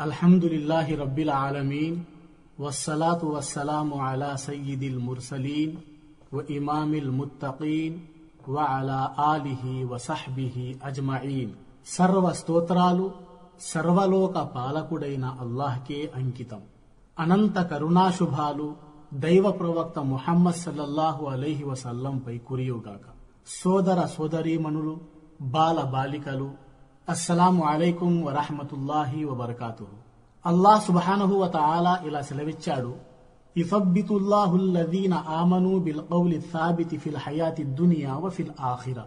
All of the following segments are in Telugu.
అల్హమ్దులిల్లాహి రబ్బిల్ ఆలమీన్ వస్సలాతు వస్సలాము అలా సయ్యిదిల్ ముర్సలీన్ వ ఇమామిల్ ముత్తకీన్ వ అలా ఆలిహి వ సహ్బిహి అజ్మఈన్. సర్వ స్తోత్రాలు సర్వలోక పాలకుడైన అల్లాహ్కే అంకితం. అనంత కరుణాశుభాలు దైవ ప్రవక్త ముహమ్మద్ సల్లల్లాహు అలైహి వసల్లంపై కురియుగాక. సోదర సోదరీమణులు, బాల బాలికలు, అస్సలాము అలైకుం వరహ్మతుల్లాహి వబరకాతుహు. అల్లాహ్ సుబ్హానహు వతఆలా ఇలా సెలవిచ్చాడు, యుసబ్బితుల్లాహుల్లదీన ఆమనూ బిల్ కౌలి సాబితి ఫిల్ హయాతి దునియా వ ఫిల్ ఆఖిరా.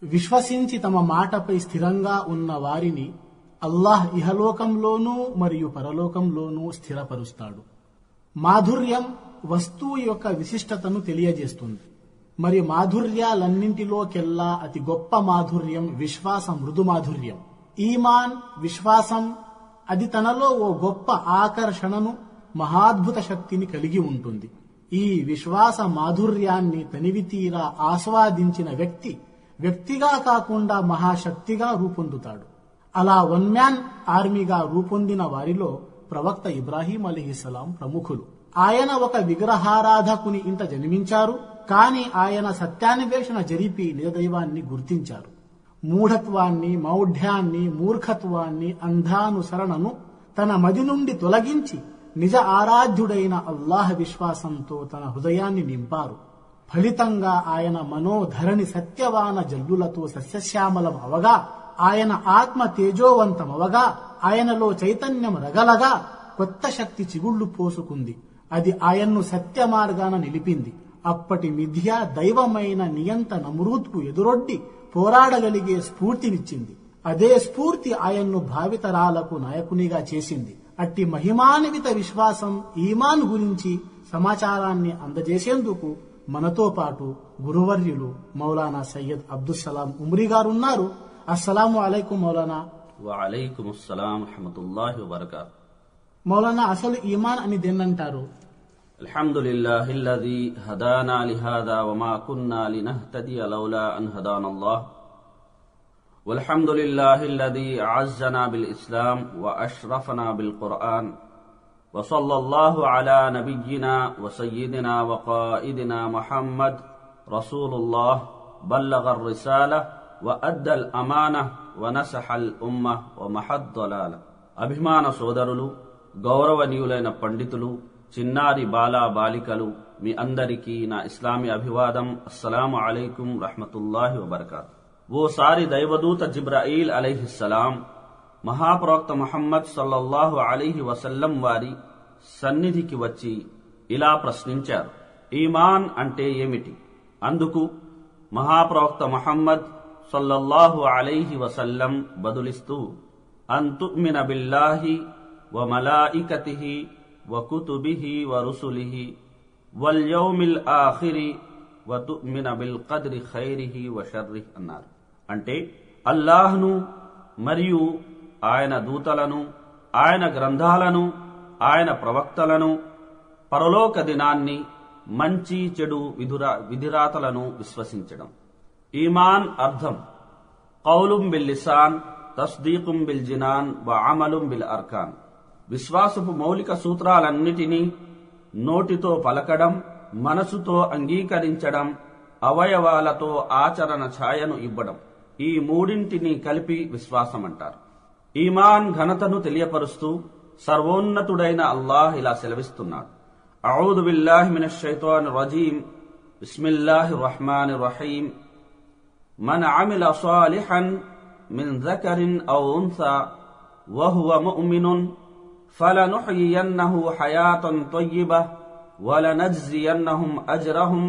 విశ్వసించి తమ మాటపై స్థిరంగా ఉన్న వారిని అల్లాహ్ ఇహలోకంలోనూ మరియు పరలోకంలోనూ స్థిరపరుస్తాడు. మాధుర్యం వస్తువు యొక్క విశిష్టతను తెలియజేస్తుంది. మరి మాధుర్యాలన్నింటిలోకెల్లా అతి గొప్ప మాధుర్యం విశ్వాస మృదు మాధుర్యం. ఈమాన్, విశ్వాసం అది తనలో ఓ గొప్ప ఆకర్షణను, మహాద్భుత శక్తిని కలిగి ఉంటుంది. ఈ విశ్వాస మాధుర్యాన్ని తనివితీరా ఆస్వాదించిన వ్యక్తి వ్యక్తిగా కాకుండా మహాశక్తిగా రూపొందుతాడు. అలా వన్ మ్యాన్ ఆర్మీగా రూపొందిన వారిలో ప్రవక్త ఇబ్రాహీం అలైహిస్సలాం ప్రముఖులు. ఆయన ఒక విగ్రహారాధకుని ఇంట జన్మించారు. కాని ఆయన సత్యాన్వేషణ జరిపి నిజదైవాన్ని గుర్తించారు. మూఢత్వాన్ని, మౌఢ్యాన్ని, మూర్ఖత్వాన్ని, అంధానుసరణను తన మది నుండి తొలగించి నిజ ఆరాధ్యుడైన అల్లాహ్ విశ్వాసంతో తన హృదయాన్ని నింపారు. ఫలితంగా ఆయన మనోధరణి సత్యవాన జల్లులతో సస్యశ్యామలం అవగా, ఆయన ఆత్మ తేజోవంతమవగా, ఆయనలో చైతన్యం రగలగా కొత్త శక్తి చిగుళ్లు పోసుకుంది. అది ఆయన్ను సత్య మార్గాన నిలిపింది. అప్పటి మిథ్య దైవమైన నియంత నమ్రూద్కు ఎదురొడ్డి పోరాడగలిగే స్ఫూర్తినిచ్చింది. అదే స్ఫూర్తి ఆయన్ను భావితరాలకు నాయకునిగా చేసింది. అట్టి మహిమాన్విత విశ్వాసం, ఈమాన్ గురించి సమాచారాన్ని అందజేసేందుకు మనతో పాటు గురువర్యులు మౌలానా సయ్యద్ అబ్దుస్సలాం ఉమ్రీ గారున్నారు. అస్సలాము అలైకుం మౌలానా. వఅలైకుం అస్సలాం రహ్మతుల్లాహి వబరకాతుహు. మౌలానా, అసలు ఈమాన్ అని దేన్నంటారు? అల్హమ్దులిల్లాహిల్లజీ హదానా లిహాదా వమా కున్నా లినహ్తదియ లౌలా అన్ హదానల్లాహ్. వల్హమ్దులిల్లాహిల్లజీ అఅజ్జనా బిల్ ఇస్లాం వ అష్రఫనా బిల్ ఖుర్ఆన్ వ సల్లల్లాహు అలా నబియ్యినా వ సయ్యిదినా వ ఖాయిదినా ముహమ్మద్ రసూలుల్లాహ్ బల్లగర్ రిసాలా వ అద్దల్ అమానహ్ వ నసహల్ ఉమ్మహ్ వ మహద్ దలాల. అభిమాన సోదరులు, గౌరవనీయులైన పండితులు, చిన్నారి బాలా బాలికలు, మీ అందరికీ నా ఇస్లామీ అభివాదం. అస్సలాము అలైకుం రహ్మతుల్లాహి వబరకాతుహు. ఓసారి దైవదూత జిబ్రాయిల్ అలైహిస్సలాం మహాప్రవక్త ముహమ్మద్ సల్లల్లాహు అలైహి వసల్లం వారి సన్నిధికి వచ్చి ఇలా ప్రశ్నించారు, ఈమాన్ అంటే ఏమిటి? అందుకు మహాప్రవక్త ముహమ్మద్ సల్లల్లాహు అలైహి వసల్లం బదులిస్తూ, అన్ తు'మిన బిల్లాహి వ మలాయికతిహి వ కుతుబిహి వ రుసులిహి వల్ యౌమిల్ ఆఖిరి వ తు'మిన బిల్ ఖద్రి ఖైరిహి వ షర్రిహి అన్నారు. అంటే అల్లాహ్ను మరియు ఆయన దూతలను, ఆయన గ్రంథాలను, ఆయన ప్రవక్తలను, పరలోక దినాన్ని, మంచి చెడు విధిరాతలను విశ్వసించడం. ఈమాన్ అర్థం కౌలుం బిల్ లిసాన్, తస్దీకుం బిల్ జినాన్ వ అమలుం బిల్ అర్కాన్. విశ్వాసపు మౌలిక సూత్రాలన్నిటినీ నోటితో పలకడం, మనసుతో అంగీకరించడం, అవయవాలతో ఆచరణ ఛాయను ఇవ్వడం. ఈ మూడింటిని కలిపి విశ్వాసమంటారు. ఈమాన్ ఘనతను తెలియపరుస్తూ సర్వోన్నతుడైన అల్లాహ్ ఇలా సెలవిస్తున్నాడు, అఊదు బిల్లాహి మినష్ షైతానిర్ రజీం, బిస్మిల్లాహిర్ రహ్మానిర్ రహీం, మన్ అమిల సాలిహన్ మిన్ జకరిన్ ఔ ఉన్సా వహువ ముഅ్మినున్ ఫలనుహ్యియన్నహు హయాతన్ తయ్యిబah వలనజ్జియన్నహుం అజ్రహుం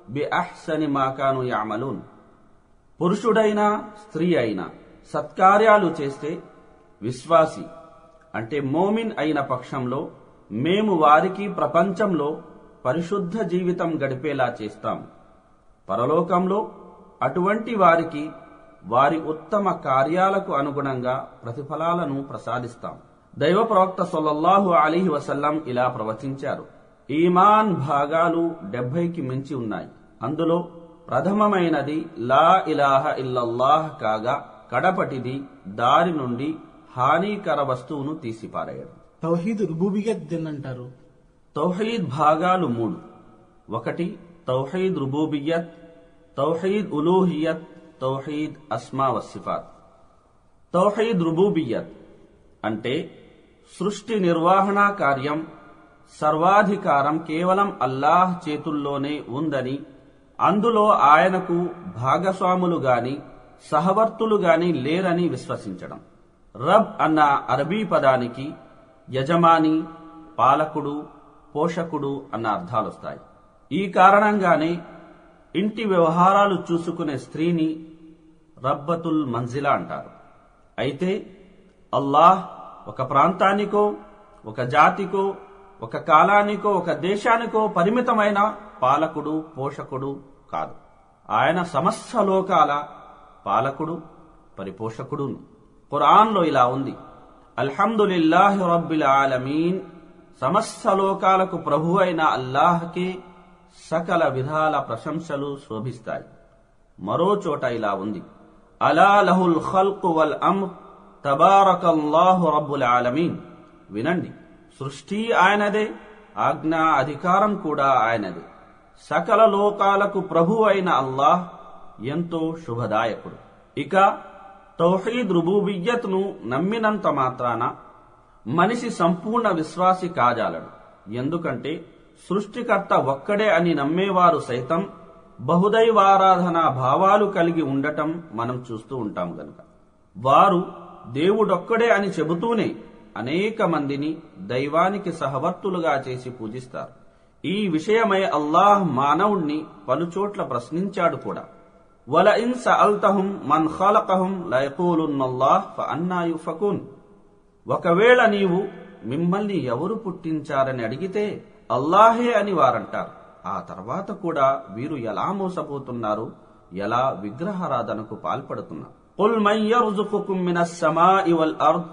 బిఅహ్సని మా కాను యఅమలూన్. పురుషుడైనా స్త్రీ అయినా సత్కార్యాలు చేస్తే విశ్వాసి అంటే మోమిన్ అయిన పక్షంలో మేము వారికి ప్రపంచంలో పరిశుద్ధ జీవితం గడిపేలా చేస్తాం. పరలోకంలో అటువంటి వారికి వారి ఉత్తమ కార్యాలకు అనుగుణంగా ప్రతిఫలాలను ప్రసాదిస్తాం. దైవ ప్రవక్త సల్లల్లాహు అలైహి వసల్లం ఇలా ప్రవచించారు, ఈమాన్ భాగాలు 70కి మించి ఉన్నాయి. అందులో ప్రథమమైనది లా ఇలాహ ఇల్లల్లాహ్ కాగా, కడపటిది దారి నుండి హానికర వస్తువును తీసిపారేయడం. తౌహీద్ రుబూబియత్ దేన్నంటారు? తౌహీద్ భాగాలు 3. 1 తౌహీద్ రుబూబియత్, తౌహీద్ ఉలూహియత్, తౌహీద్ అస్మా వస్సిఫాత్. తౌహీద్ రుబూబియత్ అంటే సృష్టి నిర్వహణ కార్యం, సర్వాధికారం కేవలం అల్లాహ్ చేతుల్లోనే ఉందని, అందులో ఆయనకు భాగస్వాములు గాని సహవర్తులు గాని లేరని విశ్వసించడం. రబ్ అన్న అరబీ పదానికి యజమాని, పాలకుడు, పోషకుడు అన్న అర్థాలొస్తాయి. ఈ కారణంగానే ఇంటి వ్యవహారాలు చూసుకునే స్త్రీని రబ్బతుల్ మంజిలా అంటారు. అయితే అల్లాహ్ ఒక ప్రాంతానికో, ఒక జాతికో, ఒక కాలానికో, ఒక దేశానికో పరిమితమైన పాలకుడు, పోషకుడు కాదు. ఆయన సమస్త లోకాల పాలకుడు, పరిపోషకుడు. ఖురాన్లో ఇలా ఉంది, అల్హమ్దులిల్లాహి రబ్బిల్ ఆలమీన్, సమస్త లోకాలకు ప్రభు అయిన అల్లాహ్కే సకల విధాల ప్రశంసలు శోభిస్తాయి. మరో చోట ఇలా ఉంది, అలా లహుల్ ఖల్కు వల్ అమ్ర్ తబారకల్లాహు రబ్బుల్ ఆలమీన్. వినండి, సృష్టి ఆయనదే, ఆజ్ఞా అధికారం కూడా ఆయనదే. సకల లోకాలకు ప్రభు అయిన అల్లాహ్ ఎంతో శుభదాయకుడు. ఇక తౌహీద్ రుబూబియ్యత్ను నమ్మినంత మాత్రాన మనిషి సంపూర్ణ విశ్వాసి కాజాలడు. ఎందుకంటే సృష్టికర్త ఒక్కడే అని నమ్మేవారు సైతం బహుదైవారాధనా భావాలు కలిగి ఉండటం మనం చూస్తూ ఉంటాం గనుక, వారు దేవుడొక్కడే అని చెబుతూనే అనేక మందిని దైవానికి సహవర్తులుగా చేసి పూజిస్తారు. ఈ విషయమై అల్లాహ్ మానవుణ్ణి పలుచోట్ల ప్రశ్నించాడు కూడా. వలఇన్ సఅల్తహుం మన్ ఖలకహుం లయఖూలున్నల్లాహ్ ఫఅన్నా యుఫకూన్. ఒకవేళ నీవు మిమ్మల్ని ఎవరు పుట్టించారని అడిగితే అల్లాహే అని వారంటారు. ఆ తర్వాత కూడా వీరు ఎలా మోసపోతున్నారు, ఎలా విగ్రహారాధనకు పాల్పడుతున్నారు. ఖుల్ మన్ యర్జుకుకుం మినస్ సమాఇ వల్ అర్ద్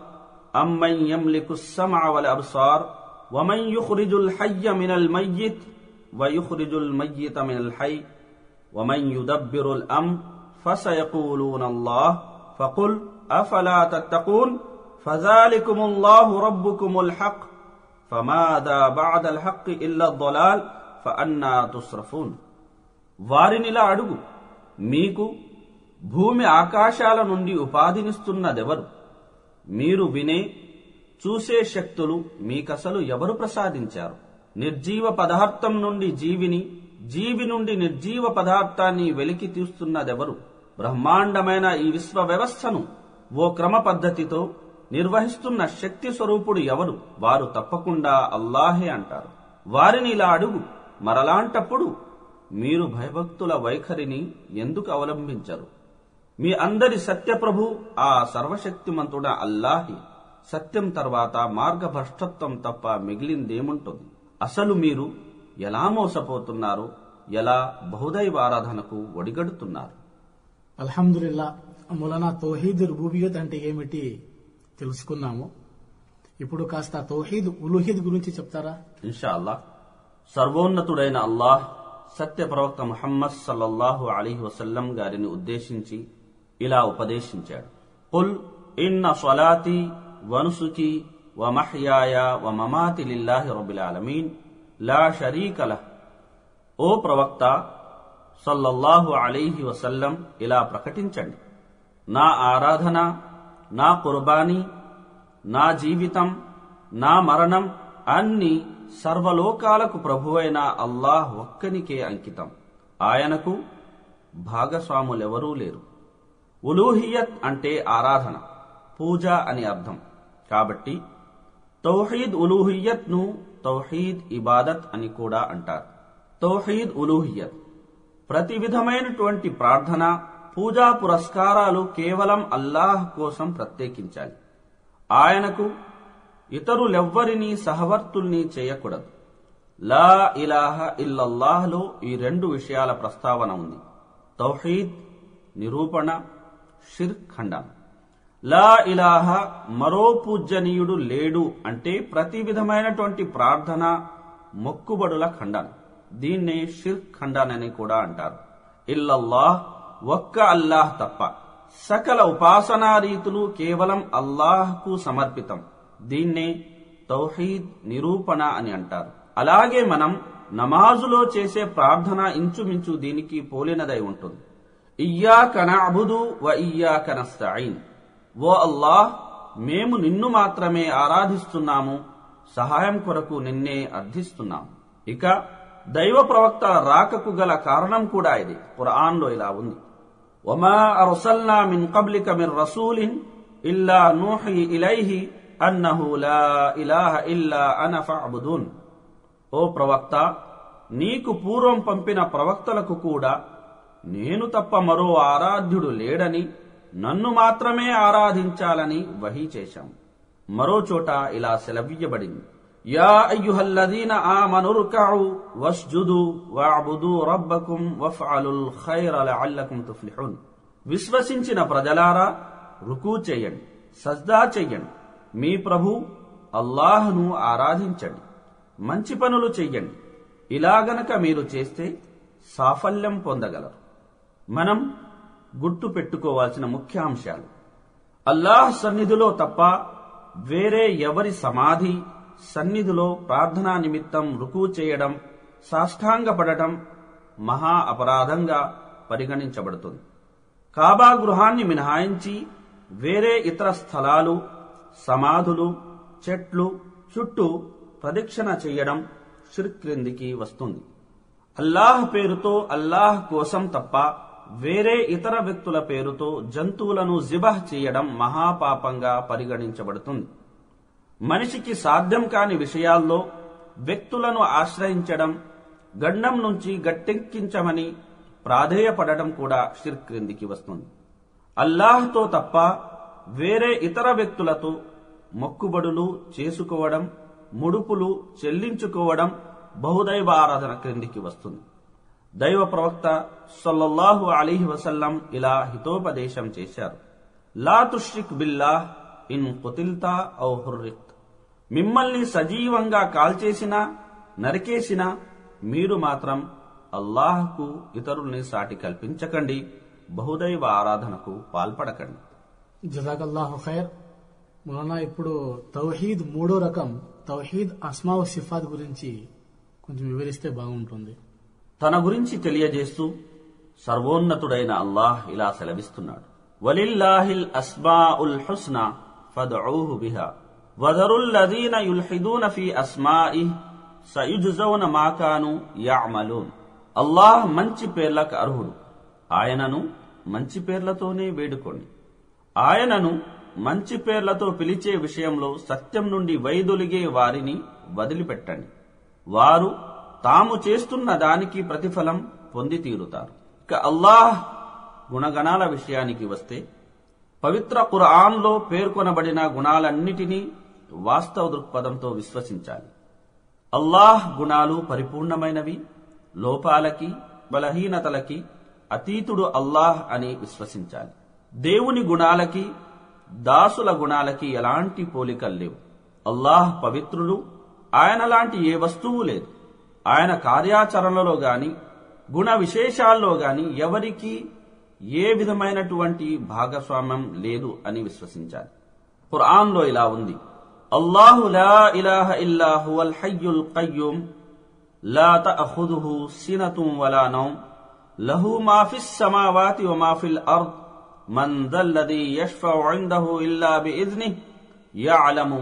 అమ్మన్ యమ్లికుస్ సమఅ వల్ అబ్సార్ వమన్ యుఖ్రిజుల్ హయ్య మినల్ మయ్యిత్ వయుఖ్రిజుల్ మయ్యిత మినల్ హయ్య వమన్ యుదబ్బిరుల్ అమ్ర్ ఫసయఖూలూనల్లాహ్ ఫఖుల్ అఫలా తత్తఖూన్ ఫజాలికుముల్లాహు రబ్బుకుముల్ హక్ ఫమాదా బఅదల్ హక్ ఇల్లా ضلال ఫఅన్నా తుస్రఫూన్. వారినిలా అడుగు, మీకు భూమి ఆకాశాల నుండి ఉపాధినిస్తున్నదెవరు? మీరు వినే చూసే శక్తులు మీకసలు ఎవరు ప్రసాదించారు? నిర్జీవ పదార్థం నుండి జీవిని, జీవి నుండి నిర్జీవ పదార్థాన్ని వెలికి తీస్తున్నదెవరు? బ్రహ్మాండమైన ఈ విశ్వ వ్యవస్థను ఓ క్రమ పద్ధతితో నిర్వహిస్తున్న శక్తి స్వరూపుడు ఎవరు? వారు తప్పకుండా అల్లాహే అంటారు. వారిని ఇలా అడుగు, మరలాంటప్పుడు మీరు భయభక్తుల వైఖరిని ఎందుకు అవలంబించరు? మీ అందరి సత్యప్రభు ఆ సర్వశక్తిమంతుడ అల్లాహే. సత్యం తర్వాత మార్గభ్రష్టత్వం తప్ప మిగిలిందేముంటుంది? అసలు మీరు ఎలా మోసపోతున్నారు, ఎలా బహుదైవారాధనకు ఒడిగడుతున్నారు? అల్హమ్దులిల్లా, మౌలానా తౌహీద్ రుబూబియత్ అంటే ఏమిటి తెలుసుకున్నాము. ఇప్పుడు కాస్త తౌహీద్ ఉలూహియత్ గురించి చెప్తారా? ఇన్షా అల్లాహ్. సర్వోన్నతుడైన అల్లాహ్ సత్య ప్రవక్త ముహమ్మద్ సల్లల్లాహు అలైహి వసల్లం గారిని ఉద్దేశించి ఇలా ఉపదేశించాడు, ఖుల్ ఇన్న స్వలాతి వనుసుకి వమహ్యాయ వమమాతి లిల్లాహి రబ్బిల్ ఆలమీన్ లా షరీక లహ్. ఓ ప్రవక్త సల్లల్లాహు అలైహి వసల్లం, ఇలా ప్రకటించండి, నా ఆరాధన, నా కుర్బానీ, నా జీవితం, నా మరణం అన్ని సర్వలోకాలకు ప్రభువైన అల్లాహ్ ఒక్కనికే అంకితం. ఆయనకు భాగస్వాములెవరూ లేరు. ఉలూహియత్ అంటే ఆరాధన, పూజ అని అర్థం. కాబట్టి తౌహీద్ ఉలూహియత్ ను తౌహీద్ ఇబాదత్ అని కూడా అంటారు. తౌహీద్ ఉలూహియత్ ప్రతి విధమైనటువంటి ప్రార్థన, పూజా పురస్కారాలు కేవలం అల్లాహ్ కోసం ప్రత్యేకించాలి. ఆయనకు ఇతరులెవ్వరినీ సహవర్తుల్ని చేయకూడదు. లా ఇలాహ ఇల్లల్లాహ్లో ఈ 2 విషయాల ప్రస్తావన ఉంది. తౌహీద్ నిరూపణ, షిర్క్ ఖండన. లా ఇలాహ మరో పూజ్యనీయుడు లేడు అంటే ప్రతి విధమైనటువంటి ప్రార్థన, మొక్కుబడుల ఖండన. దీన్నే షిర్క్ ఖండన అని కూడా అంటారు. ఇల్లల్లాహ్ ఒక్క అల్లాహ్ తప్ప సకల ఉపాసనా రీతులు కేవలం అల్లాహ్కు సమర్పితం. దీన్నే తౌహీద్ నిరూపణ అని అంటారు. అలాగే మనం నమాజులో చేసే ప్రార్థన ఇంచుమించు దీనికి పోలినదై ఉంటుంది. ఇయ్యాక నఅబుదు వ ఇయ్యాక నస్తഈన్. ఓ అల్లాహ్, మేము నిన్ను మాత్రమే ఆరాధిస్తున్నాము, సహాయం కొరకు నిన్నే అర్థిస్తున్నాము. ఇక దైవ ప్రవక్తల రాకకు గల కారణం కూడా ఇది. ఖురాన్లో ఇలా ఉంది: వమా అర్సల్నా మిన్ కబ్లిక మిన్ రసూలిన్ ఇల్లా నూహీ ఇలైహి అన్నహు లా ఇలాహ ఇల్లా అన ఫఅబుదూన్. ఓ ప్రవక్త, నీకు పూర్వం పంపిన ప్రవక్తలకు కూడా నేను తప్ప మరో ఆరాధ్యుడు లేడని, నన్ను మాత్రమే ఆరాధించాలని వహీ చేశాం. మరో చోట ఇలా సెలవీయబడింది: యా అయ్యుహల్లదీన ఆమను రుకఉ వస్జుదు వఅబుదు రబ్బకుం వఫ్అలుల్ ఖైర లఅల్లకుం తుఫ్లిహూన్. విశ్వసించిన ప్రజలారా, రుకూ చేయండి, సజ్దా చెయ్యండి, మీ ప్రభు అల్లాహ్ను ఆరాధించండి, మంచి పనులు చెయ్యండి. ఇలా గనక మీరు చేస్తే సాఫల్యం పొందగలరు. మనం గుర్తు పెట్టుకోవాల్సిన ముఖ్యాంశాలు: అల్లాహ్ సన్నిధిలో తప్ప వేరే ఎవరి సమాధి సన్నిధిలో ప్రార్థనా నిమిత్తం రుకూ చేయడం, సాష్టాంగపడటం మహా అపరాధంగా పరిగణించబడుతుంది. కాబా గృహాన్ని మినహాయించి వేరే ఇతర స్థలాలు, సమాధులు, చెట్లు చుట్టూ ప్రదక్షిణ చేయడం షిర్క్ క్రిందికి వస్తుంది. అల్లాహ్ పేరుతో, అల్లాహ్ కోసం తప్ప వేరే ఇతర వ్యక్తుల పేరుతో జంతువులను జిబహ్ చేయడం మహాపాపంగా పరిగణించబడుతుంది. మనిషికి సాధ్యం కాని విషయాల్లో వ్యక్తులను ఆశ్రయించడం, గండం నుంచి గట్టెక్కించమని ప్రాధేయపడటం కూడా షిర్క్ క్రిందికి వస్తుంది. అల్లాహ్తో తప్ప వేరే ఇతర వ్యక్తులతో మొక్కుబడులు చేసుకోవడం, ముడుపులు చెల్లించుకోవడం బహుదైవ ఆరాధన క్రిందికి వస్తుంది. దైవ ప్రవక్త సల్లల్లాహు అలైహి వసల్లం ఇలా హితోపదేశం చేశారు: లా తుష్రిక్ బిల్లాహ్ ఇన్ కుతిల్తా ఔ హుర్రిక్త్. మిమ్మల్ని సజీవంగా కాల్చేసినా, నరికేసినా మీరు మాత్రం అల్లాహ్కు ఇతరుల్ని సాటి కల్పించకండి, బహుదైవ ఆరాధనకు పాల్పడకండి. జజాకల్లాహు ఖైర్. మౌలానా, ఇప్పుడు తౌహీద్ మూడో రకం తౌహీద్ అస్మా వ సిఫాత్ గురించి కొంచెం వివరిస్తే బాగుంటుంది. తన గురించి తెలియజేస్తూ సర్వోన్నతుడైన అల్లాహ్ ఇలా సెలవిస్తున్నాడు: వలిల్లాహిల్ అస్మాఉల్ హుస్నా ఫద్ఊహు బిహా వదరుల్ లదీన యుల్హిదూన ఫీ అస్మాఇహి సయుజ్జౌన మా కానూ యఅమలూన్. అల్లాహ్ మంచి పేర్లకు అర్హుడు, ఆయనను మంచి పేర్లతోనే వేడుకోండి. ఆయనను మంచి పేర్లతో పిలిచే విషయంలో సత్యం నుండి వైదొలిగే వారిని వదిలిపెట్టండి. వారు తాము చేస్తున్న దానికి ప్రతిఫలం పొంది తీరుతారు. ఇక అల్లాహ్ గుణగణాల విషయానికి వస్తే, పవిత్ర ఖురాన్లో పేర్కొనబడిన గుణాలన్నిటినీ వాస్తవ దృక్పథంతో విశ్వసించాలి. అల్లాహ్ గుణాలు పరిపూర్ణమైనవి, లోపాలకి బలహీనతలకి అతీతుడు అల్లాహ్ అని విశ్వసించాలి. దేవుని గుణాలకి దాసుల గుణాలకి ఎలాంటి పోలికలు లేవు. అల్లాహ్ పవిత్రుడు, ఆయన లాంటి ఏ వస్తువు లేదు. ఆయన కార్యాచరణలో గాని, గుణ విశేషాల్లో గాని ఎవరికీ ఏ విధమైనటువంటి భాగస్వామ్యం లేదు అని విశ్వసించాలి. ఖురాన్లో ఇలా ఉంది: అల్లాహు లా ఇలాహ ఇల్లా హువల్ హయ్యుల్ ఖయ్యూమ్ లా తఅఖుదుహు సినతున్ వలా నౌమ్ లహు మా ఫిస్ సమావాతి వ మా ఫిల్ అర్ద్ మన్ దల్లదీ యష్ఫఉ ఇందహు ఇల్లా బిఇజ్నిహి యఅలము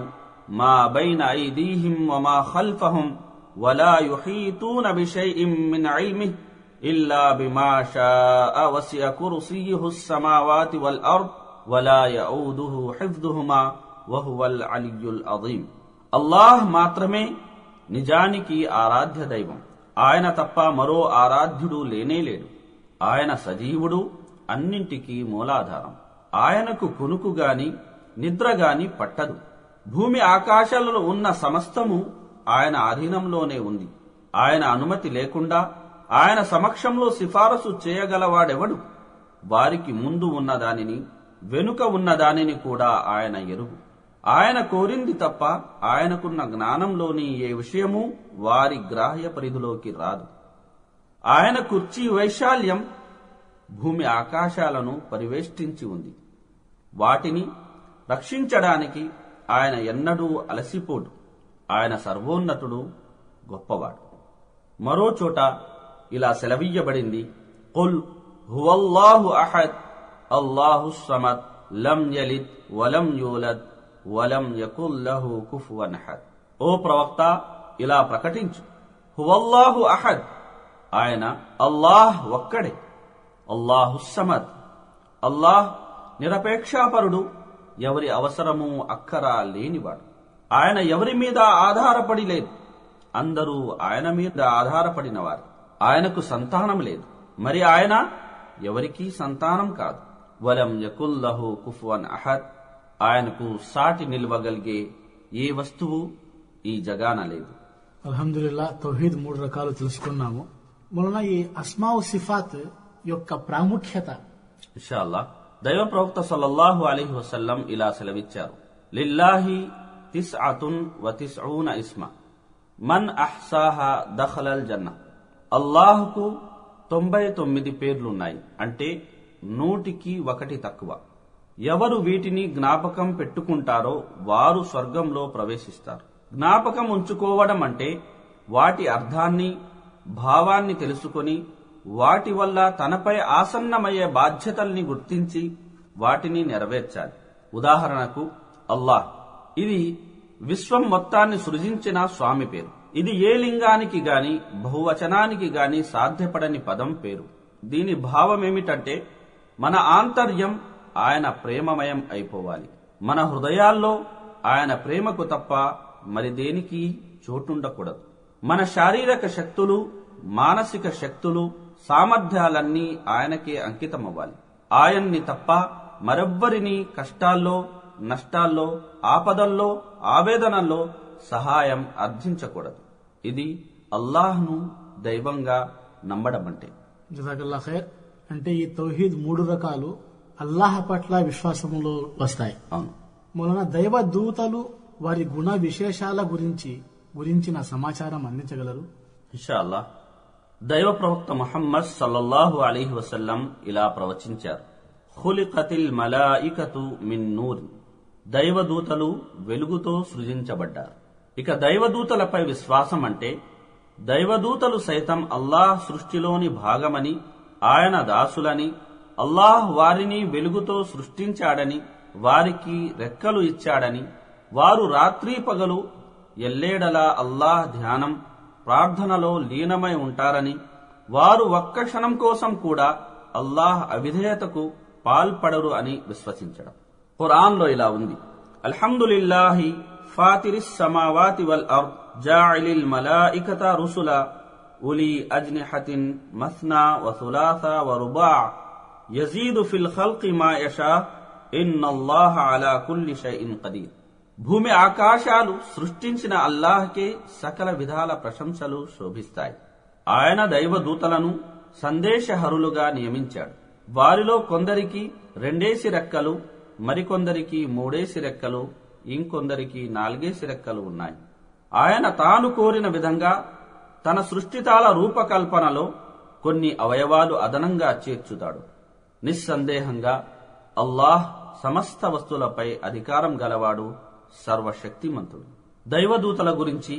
మా బైన ఐదీహిం వ మా ఖల్ఫహుం వలా యుహీతూన బిషైఇన్ మిన్ ఇల్మిహి ఇల్లా బిమా షాఅ వసిఅ కుర్సియ్యుహు స్సమావాతి వల్ అర్ద్ వలా యఊదుహు హిఫ్దుహుమా వహువల్ అలియ్యుల్ అజీమ్. అల్లాహ్ మాత్రమే నిజానికి ఆరాధ్య దైవం. ఆయన తప్ప మరో ఆరాధ్యుడు లేనేలేడు. ఆయన సజీవుడు, అన్నింటికీ మూలాధారం. ఆయనకు కునుకు గాని నిద్ర గాని పట్టదు. భూమి ఆకాశాలలో ఉన్న సమస్తము ఆయన అధీనంలోనే ఉంది. ఆయన అనుమతి లేకుండా ఆయన సమక్షంలో సిఫారసు చేయగలవాడెవడు? వారికి ముందు ఉన్నదానిని, వెనుక ఉన్నదానిని కూడా ఆయన ఎరుగు. ఆయన కోరింది తప్ప ఆయనకున్న జ్ఞానంలోని ఏ విషయమూ వారి గ్రాహ్య పరిధిలోకి రాదు. ఆయన కుర్చీ వైశాల్యం భూమి ఆకాశాలను పరివేష్టించి ఉంది. వాటిని రక్షించడానికి ఆయన ఎన్నడూ అలసిపోడు. ఆయన సర్వోన్నతుడు, గొప్పవాడు. మరో చోట ఇలా సెలవీయబడింది, ఖుల్ హువల్లాహు అహద్ అల్లాహు సమద్ లం యలిద్ వలం యూలద్ వలం యకుల్ లహు కుఫువన్ అహద్. ఓ ప్రవక్త, ఇలా ప్రకటించు, హువల్లాహు అహద్, ఆయన అల్లాహ్ ఒక్కడే. అల్లాహు సమద్, అల్లాహ్ నిరపేక్షాపరుడు, ఎవరి అవసరము అక్కరా లేనివాడు. ఆయన ఎవరి మీద ఆధారపడి లేదు, అందరూ ఆయన మీద ఆధారపడినవారు. ఆయనకు సంతానం లేదు, మరి ఆయన ఎవరికీ సంతానం కాదు. వలం యకుల్ లహు కుఫువన్ అహద్, ఆయనకు సాటి నిల్వగలిగే ఏ వస్తువు ఈ జగాన లేదు. అల్హమ్దులిల్లా, తౌహీద్ 3 రకాలు తెలుసుకున్నాము. మొన్న ఈ అస్మాउ సిఫాత్ యొక్క ప్రాముఖ్యత ఇన్షాల్లా దైవ ప్రవక్త సల్లల్లాహు అలైహి వసల్లం ఇలా సెలవిచ్చారు, లిల్లాహి తిస్అతున్ వ తిస్ఊన ఇస్మ మన్ అహ్సాహా దఖలల్ జన్న. అల్లాహ్కు 99 పేర్లున్నాయి, అంటే 100కి 1 తక్కువ. ఎవరు వీటిని జ్ఞాపకం పెట్టుకుంటారో వారు స్వర్గంలో ప్రవేశిస్తారు. జ్ఞాపకం ఉంచుకోవడం అంటే వాటి అర్థాన్ని, భావాన్ని తెలుసుకొని వాటి వల్ల తనపై ఆసన్నమయ్యే బాధ్యతల్ని గుర్తించి వాటిని నెరవేర్చాలి. ఉదాహరణకు అల్లాహ్, ఇది విశ్వం మొత్తాన్ని సృజించిన స్వామి పేరు. ఇది ఏ లింగానికి గాని బహువచనానికి గాని సాధ్యపడని పదం పేరు. దీని భావమేమిటంటే మన ఆంతర్యం ఆయన ప్రేమమయం అయిపోవాలి. మన హృదయాల్లో ఆయన ప్రేమకు తప్ప మరి దేనికి చోటుండకూడదు. మన శారీరక శక్తులు, మానసిక శక్తులు, సామర్థ్యాలన్నీ ఆయనకే అంకితమవ్వాలి. ఆయన్ని తప్ప మరెవ్వరినీ కష్టాల్లో, నష్టాల్లో, ఆపదల్లో, ఆవేదనల్లో సహాయం అర్థించకూడదు. ఇది అల్లాహ్ను దైవంగా నమ్మడమంటే. జజాకల్లా ఖైర్. అంటే ఈ తౌహీద్ 3 రకాలు అల్లాహ్ పట్ల విశ్వాసంలో వస్తాయి. అవును. మొన్న దైవ దూతలు వారి గుణ విశేషాల గురించిన సమాచారం అందించగలరు? ఇన్షాల్లా దైవ ప్రవక్త ముహమ్మద్ సల్లల్లాహు అలైహి వసల్లం ఇలా ప్రవచించారు, ఖులికతిల్ మలాయికతు మిన్ నూర్. దైవదూతలు వెలుగుతో సృజించబడ్డారు. ఇక దైవదూతలపై విశ్వాసం అంటే దైవదూతలు సైతం అల్లాహ్ సృష్టిలోని భాగమని, ఆయన దాసులని, అల్లాహ్ వారిని వెలుగుతో సృష్టించాడని, వారికి రెక్కలు ఇచ్చాడని, వారు రాత్రి పగలు ఎల్లేడలా అల్లాహ్ ధ్యానం, ప్రార్థనలో లీనమై ఉంటారని, వారు ఒక్క క్షణం కోసం కూడా అల్లాహ్ అవిధేయతకు పాల్పడరు అని విశ్వసించడం. ఖురాన్లో ఇలా ఉంది, అల్హమ్దులిల్లాహి ఫాతిరిస్ సమావాతి వల్ అర్ద్ జాఇలిల్ మలాయికత రుసులా ఉలి అజ్నిహతిన్ మస్నా వ సులాస వ రుబా యజీదు ఫిల్ ఖల్qi మా యషా ఇన్నల్లాహ అలా కుల్లి షైఇన్ ఖదీర్. భూమి ఆకాశాలు సృష్టించిన అల్లాహ్కే సకల విధాల ప్రశంసలు శోభిస్తాయి. ఆయన దైవదూతలను సందేశహరులుగా నియమించాడు. వారిలో కొందరికి 2 రెక్కలు, మరికొందరికి 3 రెక్కలు, ఇంకొందరికి 4 రెక్కలు ఉన్నాయి. ఆయన తాను కోరిన విధంగా తన సృష్టితాల రూపకల్పనలో కొన్ని అవయవాలు అదనంగా చేర్చుతాడు. నిస్సందేహంగా అల్లాహ్ సమస్త వస్తువులపై అధికారం గలవాడు, సర్వశక్తిమంతుడు. దైవదూతల గురించి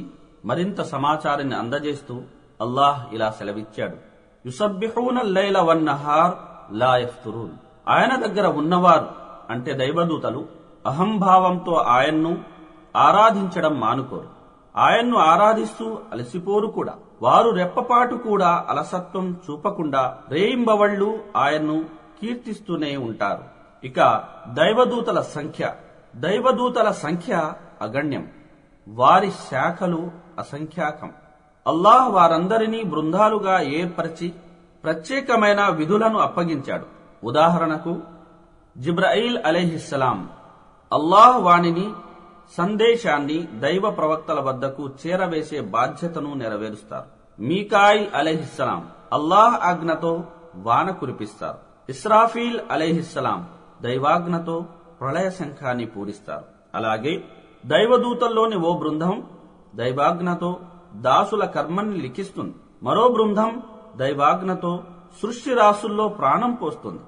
మరింత సమాచారాన్ని అందజేస్తూ అల్లాహ్ ఇలా సెలవిచ్చాడు, యుసబ్బిహూనల్ లైల వన్నహార్ లా యఫ్తురూన్. ఆయన దగ్గర ఉన్నవారు అంటే దైవదూతలు అహంభావంతో ఆయన్ను ఆరాధించడం మానుకోరు. ఆయన్ను ఆరాధిస్తూ అలసిపోరు కూడా. వారు రెప్పపాటు కూడా అలసత్వం చూపకుండా రేయింబవళ్లు ఆయన్ను కీర్తిస్తూనే ఉంటారు. ఇక దైవదూతల సంఖ్య అగణ్యం, వారి శాఖలు అసంఖ్యాకం. అల్లాహ్ వారందరినీ బృందాలుగా ఏర్పరిచి ప్రత్యేకమైన విధులను అప్పగించాడు. ఉదాహరణకు జిబ్రాయిల్ అలైహిస్సలాం అల్లాహ్ వాణిని, సందేశాన్ని దైవ ప్రవక్తల వద్దకు చేరవేసే బాధ్యతను నెరవేరుస్తారు. మీకాయిల్ అలైహిస్సలాం అల్లాహ్ ఆజ్ఞతో వాన కురిపిస్తారు. ఇస్రాఫీల్ అలైహిస్సలాం దైవాజ్ఞతో ప్రళయ శంఖాన్ని పూరిస్తారు. అలాగే దైవదూతల్లోని ఓ బృందం దైవాజ్ఞతో దాసుల కర్మని లిఖిస్తుంది. మరో బృందం దైవాజ్ఞతో సృష్టి రాసుల్లో ప్రాణం పోస్తుంది.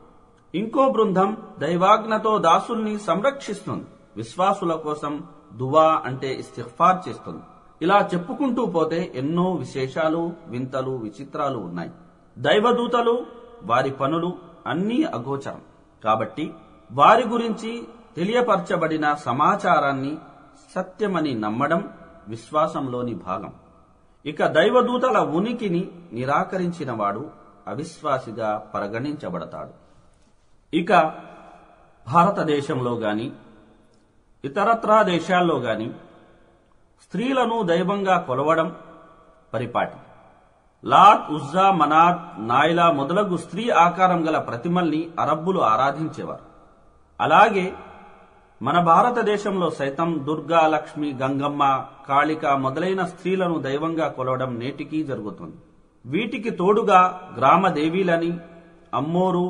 ఇంకో బృందం దైవాజ్ఞతో దాసుల్ని సంరక్షిస్తుంది. విశ్వాసుల కోసం దువా అంటే ఇస్తిగ్ఫార్ చేస్తుంది. ఇలా చెప్పుకుంటూ పోతే ఎన్నో విశేషాలు, వింతలు, విచిత్రాలు ఉన్నాయి. దైవదూతలు, వారి పనులు అన్నీ అగోచరం. కాబట్టి వారి గురించి తెలియపరచబడిన సమాచారాన్ని సత్యమని నమ్మడం విశ్వాసంలోని భాగం. ఇక దైవదూతల ఉనికిని నిరాకరించిన వాడు అవిశ్వాసిగా పరిగణించబడతాడు. ఇక భారతదేశంలో గాని ఇతరత్రా దేశాల్లో గాని స్త్రీలను దైవంగా కొలవడం పరిపాటి. లాత్, ఉజ్జా, మనాత్, నాయిలా మొదలగు స్త్రీ ఆకారం గల ప్రతిమల్ని అరబ్బులు ఆరాధించేవారు. అలాగే మన భారతదేశంలో సైతం దుర్గా, లక్ష్మి, గంగమ్మ, కాళిక మొదలైన స్త్రీలను దైవంగా కొలవడం నేటికీ జరుగుతుంది. వీటికి తోడుగా గ్రామ దేవీలని, అమ్మోరు,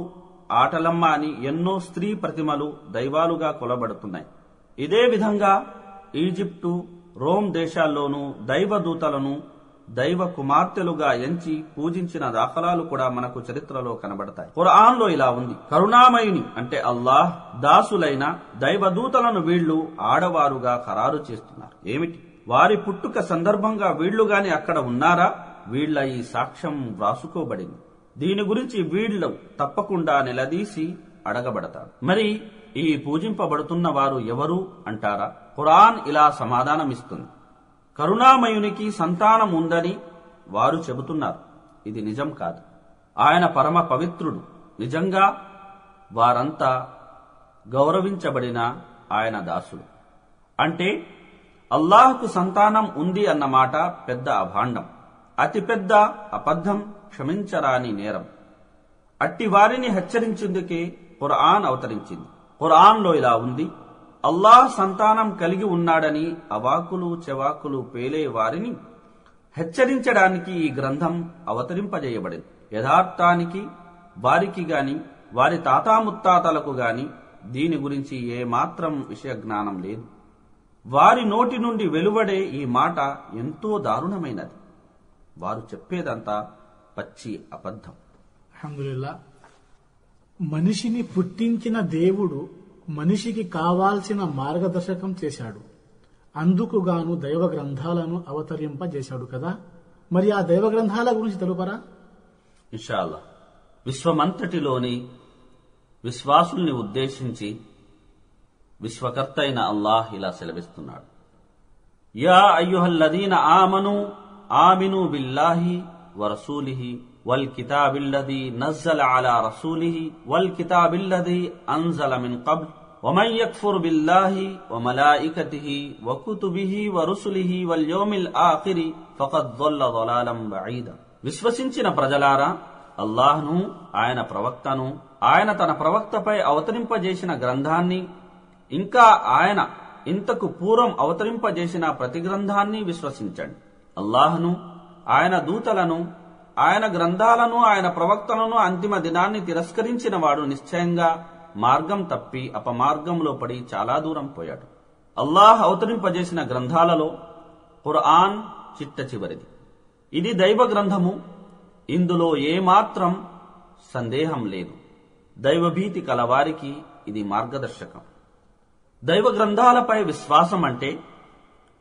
ఆటలమ్మ అని ఎన్నో స్త్రీ ప్రతిమలు దైవాలుగా కొలబడుతున్నాయి. ఇదే విధంగా ఈజిప్టు, రోమ్ దేశాల్లోనూ దైవదూతలను దైవ కుమార్తెలుగా ఎంచి పూజించిన దాఖలాలు కూడా మనకు చరిత్రలో కనబడతాయి. ఖురాన్లో ఇలా ఉంది: కరుణామయుని అంటే అల్లాహ్ దాసులైన దైవదూతలను వీళ్లు ఆడవారుగా ఖరారు చేస్తున్నారు. ఏమిటి? వారి పుట్టుక సందర్భంగా వీళ్లు గాని అక్కడ ఉన్నారా? వీళ్ల ఈ సాక్ష్యం వ్రాసుకోబడింది. దీని గురించి వీళ్లు తప్పకుండా నిలదీసి అడగబడతారు. మరి ఈ పూజింపబడుతున్న వారు ఎవరు అంటారా? ఖురాన్ ఇలా సమాధానమిస్తుంది: కరుణామయునికి సంతానం ఉందని వారు చెబుతున్నారు. ఇది నిజం కాదు. ఆయన పరమ పవిత్రుడు. నిజంగా వారంతా గౌరవించబడిన ఆయన దాసుడు. అంటే అల్లాహ్కు సంతానం ఉంది అన్నమాట పెద్ద అభాండం, అతిపెద్ద అబద్ధం, క్షమించరాని నేరం. అట్టి వారిని హెచ్చరించేందుకే ఖురాన్ అవతరించింది. ఖురాన్లో ఇలా ఉంది: అల్లాహ్ సంతానం కలిగి ఉన్నాడని అవాకులు చెవాకులు పేలే వారిని హెచ్చరించడానికి ఈ గ్రంథం అవతరింపజేయబడింది. యథార్థానికి వారికి గాని వారి తాతాముత్తాతలకు గాని దీని గురించి ఏమాత్రం విషయ జ్ఞానం లేదు. వారి నోటి నుండి వెలువడే ఈ మాట ఎంతో దారుణమైనది. వారు చెప్పేదంతా పచ్చి అబద్ధం. అల్హమ్దులిల్లా, మనిషిని పుట్టించిన దేవుడు మనిషికి కావాల్సిన మార్గదర్శకం చేశాడు. అందుకు గాను దైవ గ్రంథాలను అవతరింపజేశాడు కదా. మరి ఆ దైవ గ్రంథాల గురించి తెలుపరా? ఇన్షా అల్లాహ్. విశ్వమంతటిలోని విశ్వాసుల్ని ఉద్దేశించి విశ్వకర్త అయిన అల్లాహ్ ఇలా సెలవిస్తున్నాడు: యా అయ్యుహల్లదీన ఆమను ఆమిను బిల్లాహి వరసూలిహి వల్ కితాబిల్లదీ నజ్జల అలా రసూలిహి వల్ కితాబిల్లదీ అంజల మిన్ కబ్ల్ వమన్ యక్ఫుర్ బిల్లాహి వమలాయికతిహి వకుతుబిహి వరుసులిహి వల్ యౌమిల్ ఆఖిరి ఫఖద్ ضل ضلالا بعيدا. విశ్వసించిన ప్రజలారా, అల్లాహ్ను, ఆయన ప్రవక్తను, ఆయన తన ప్రవక్తపై అవతరింపజేసిన గ్రంథాన్ని, ఇంకా ఆయన ఇంతకు పూర్వం అవతరింపజేసిన ప్రతి గ్రంథాన్ని విశ్వసించండి. అల్లాహ్ను, ఆయన దూతలను, ఆయన గ్రంథాలను, ఆయన ప్రవక్తలను, అంతిమ దినాన్ని తిరస్కరించిన వాడు నిశ్చయంగా మార్గం తప్పి అపమార్గంలో పడి చాలా దూరం పోయాడు. అల్లాహ్ అవతరింపజేసిన గ్రంథాలలో ఖురాన్ చిట్ట చివరిది. ఇది దైవ గ్రంథము. ఇందులో ఏమాత్రం సందేహం లేదు. దైవభీతి కలవారికి ఇది మార్గదర్శకం. దైవ గ్రంథాలపై విశ్వాసం అంటే